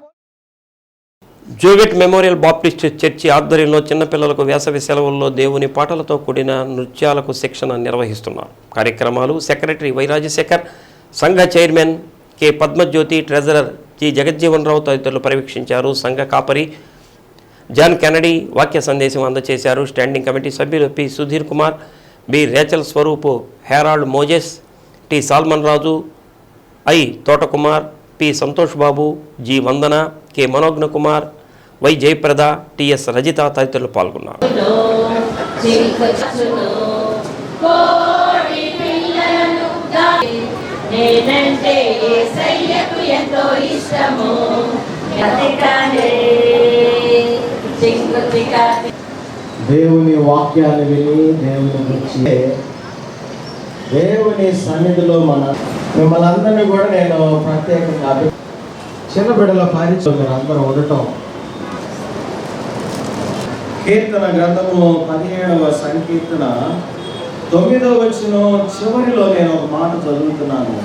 జోగెట్ మెమోరియల్ బాప్టిస్ట్ చర్చి ఆధ్వర్యంలో చిన్నపిల్లలకు వేసవి సెలవుల్లో దేవుని పాటలతో కూడిన నృత్యాలకు శిక్షణ నిర్వహిస్తున్నారు. కార్యక్రమాలు సెక్రటరీ వై రాజశేఖర్, సంఘ chairman K Padmajyothi, treasurer G Jagajjivan Rao తదితరులు పర్యవేక్షించారు. సంఘ కాపరి జాన్ కెనడీ వాక్య సందేశం అందజేశారు. స్టాండింగ్ కమిటీ సభ్యులు P Sudhir Kumar, B Rachel Swaroop, Harold Moses, T Solomon Raju, I Thotakumar, P Santosh Babu, G Vandana, K Manogna Kumar, Y Jayaprada, TS Rajitha తదితరులు పాల్గొన్నారు. దేవుని వాక్యాన్ని విని దేవుని గురించి దేవుని సన్నిధిలో మిమ్మల్ని అందరినీ కూడా నేను ప్రత్యేకంగా చిన్న బిడ్డల పరిచయం మీరు అందరూ ఉండటం. కీర్తన గ్రంథము 17వ సంకీర్తన 9వ వచనం చివరిలో నేను ఒక మాట చదువుతున్నాను.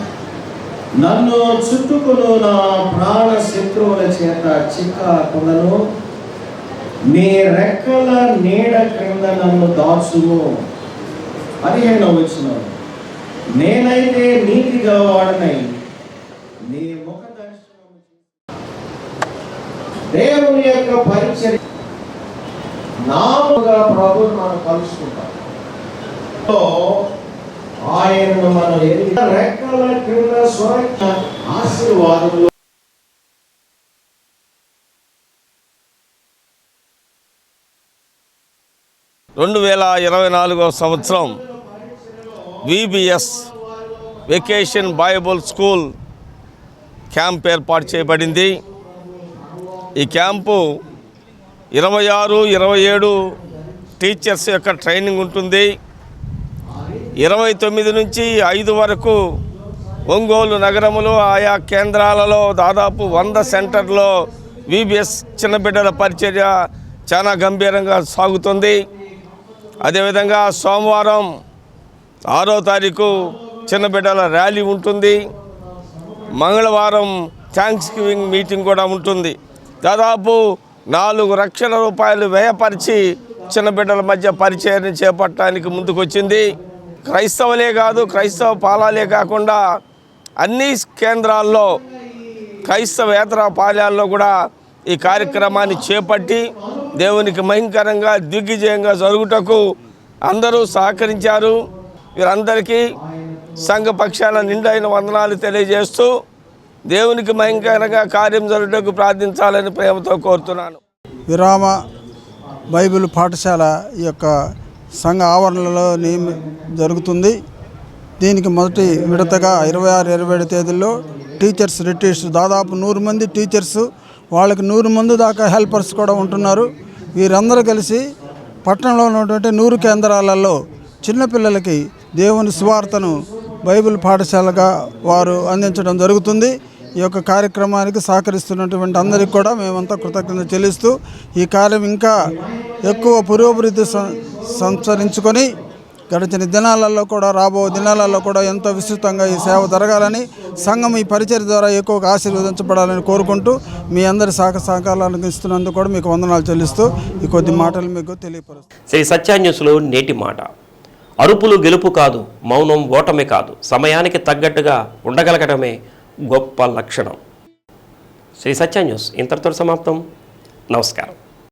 నన్ను చుట్టుకును నా ప్రాణ శత్రువుల చేత చిక్కకుండను, నీ రెక్కల నీడ క్రింద నన్ను దాచుము. 15వ వచనం నేనైతే నీతిగా వాడనై నీ ముఖ దర్శనం. దేవుని యొక్క పరిచర్య నాముగా ప్రభువును మనం కలుసుకుంటాం. ఆయనను మనం రెక్కల క్రింద స్వరక్ష ఆశీర్వాదములు. రెండు 2024వ సంవత్సరం VBS vacation Bible school camp ఏర్పాటు చేయబడింది. ఈ క్యాంపు 26, 27 టీచర్స్ యొక్క ట్రైనింగ్ ఉంటుంది. 29 నుంచి 5 వరకు ఒంగోలు నగరములో ఆయా కేంద్రాలలో దాదాపు 100 సెంటర్లో విబిఎస్ చిన్న బిడ్డల పరిచర్య చాలా గంభీరంగా సాగుతుంది. అదేవిధంగా సోమవారం 6వ తారీఖు చిన్న బిడ్డల ర్యాలీ ఉంటుంది. మంగళవారం థ్యాంక్స్ గివింగ్ మీటింగ్ కూడా ఉంటుంది. దాదాపు 4 లక్షల రూపాయలు వ్యయపరిచి చిన్న బిడ్డల మధ్య పరిచయాన్ని చేపట్టడానికి ముందుకొచ్చింది. క్రైస్తవులే కాదు, క్రైస్తవ పాలాలే కాకుండా అన్ని కేంద్రాల్లో క్రైస్తవేతర పాలయాల్లో కూడా ఈ కార్యక్రమాన్ని చేపట్టి దేవునికి మహిమకరంగా దిగ్విజయంగా జరుగుటకు అందరూ సహకరించారు. వీరందరికీ సంఘ పక్షాల నిండైన వందనాలు తెలియజేస్తూ దేవునికి మహిమకరంగా కార్యం జరుగుటకు ప్రార్థించాలని ప్రేమతో కోరుతున్నాను. విరామ బైబిల్ పాఠశాల ఈ యొక్క సంఘ ఆవరణలో జరుగుతుంది. దీనికి మొదటి విడతగా 26, 27 తేదీల్లో టీచర్స్ రిట్రీట్స్ దాదాపు 100 మంది టీచర్స్, వాళ్ళకి 100 మంది దాకా హెల్పర్స్ కూడా ఉంటున్నారు. వీరందరూ కలిసి పట్టణంలో ఉన్నటువంటి 100 కేంద్రాలలో చిన్నపిల్లలకి దేవుని సువార్తను బైబిల్ పాఠశాలగా వారు అందించడం జరుగుతుంది. ఈ యొక్క కార్యక్రమానికి సహకరిస్తున్నటువంటి అందరికీ కూడా మేమంతా కృతజ్ఞత చెల్లిస్తూ ఈ కార్యం ఇంకా ఎక్కువ పురోభివృద్ధి సంచరించుకొని గడిచిన దినాలలో కూడా రాబో దినాలలో కూడా ఎంతో విస్తృతంగా ఈ సేవ జరగాలని, సంఘం ఈ పరిచర్య ద్వారా ఎక్కువగా ఆశీర్వదించబడాలని కోరుకుంటూ మీ అందరి సహకారాలను ఇస్తున్నందుకు కూడా మీకు వందనాలు చెల్లిస్తూ ఈ కొద్ది మాటలు మీకు తెలియపరుస్తాను. శ్రీ సత్య న్యూస్లో నేటి మాట. అరుపులు గెలుపు కాదు, మౌనం ఓటమి కాదు, సమయానికి తగ్గట్టుగా ఉండగలగడమే గొప్ప లక్షణం. శ్రీ సత్య న్యూస్ ఇంతటితో సమాప్తం. నమస్కారం.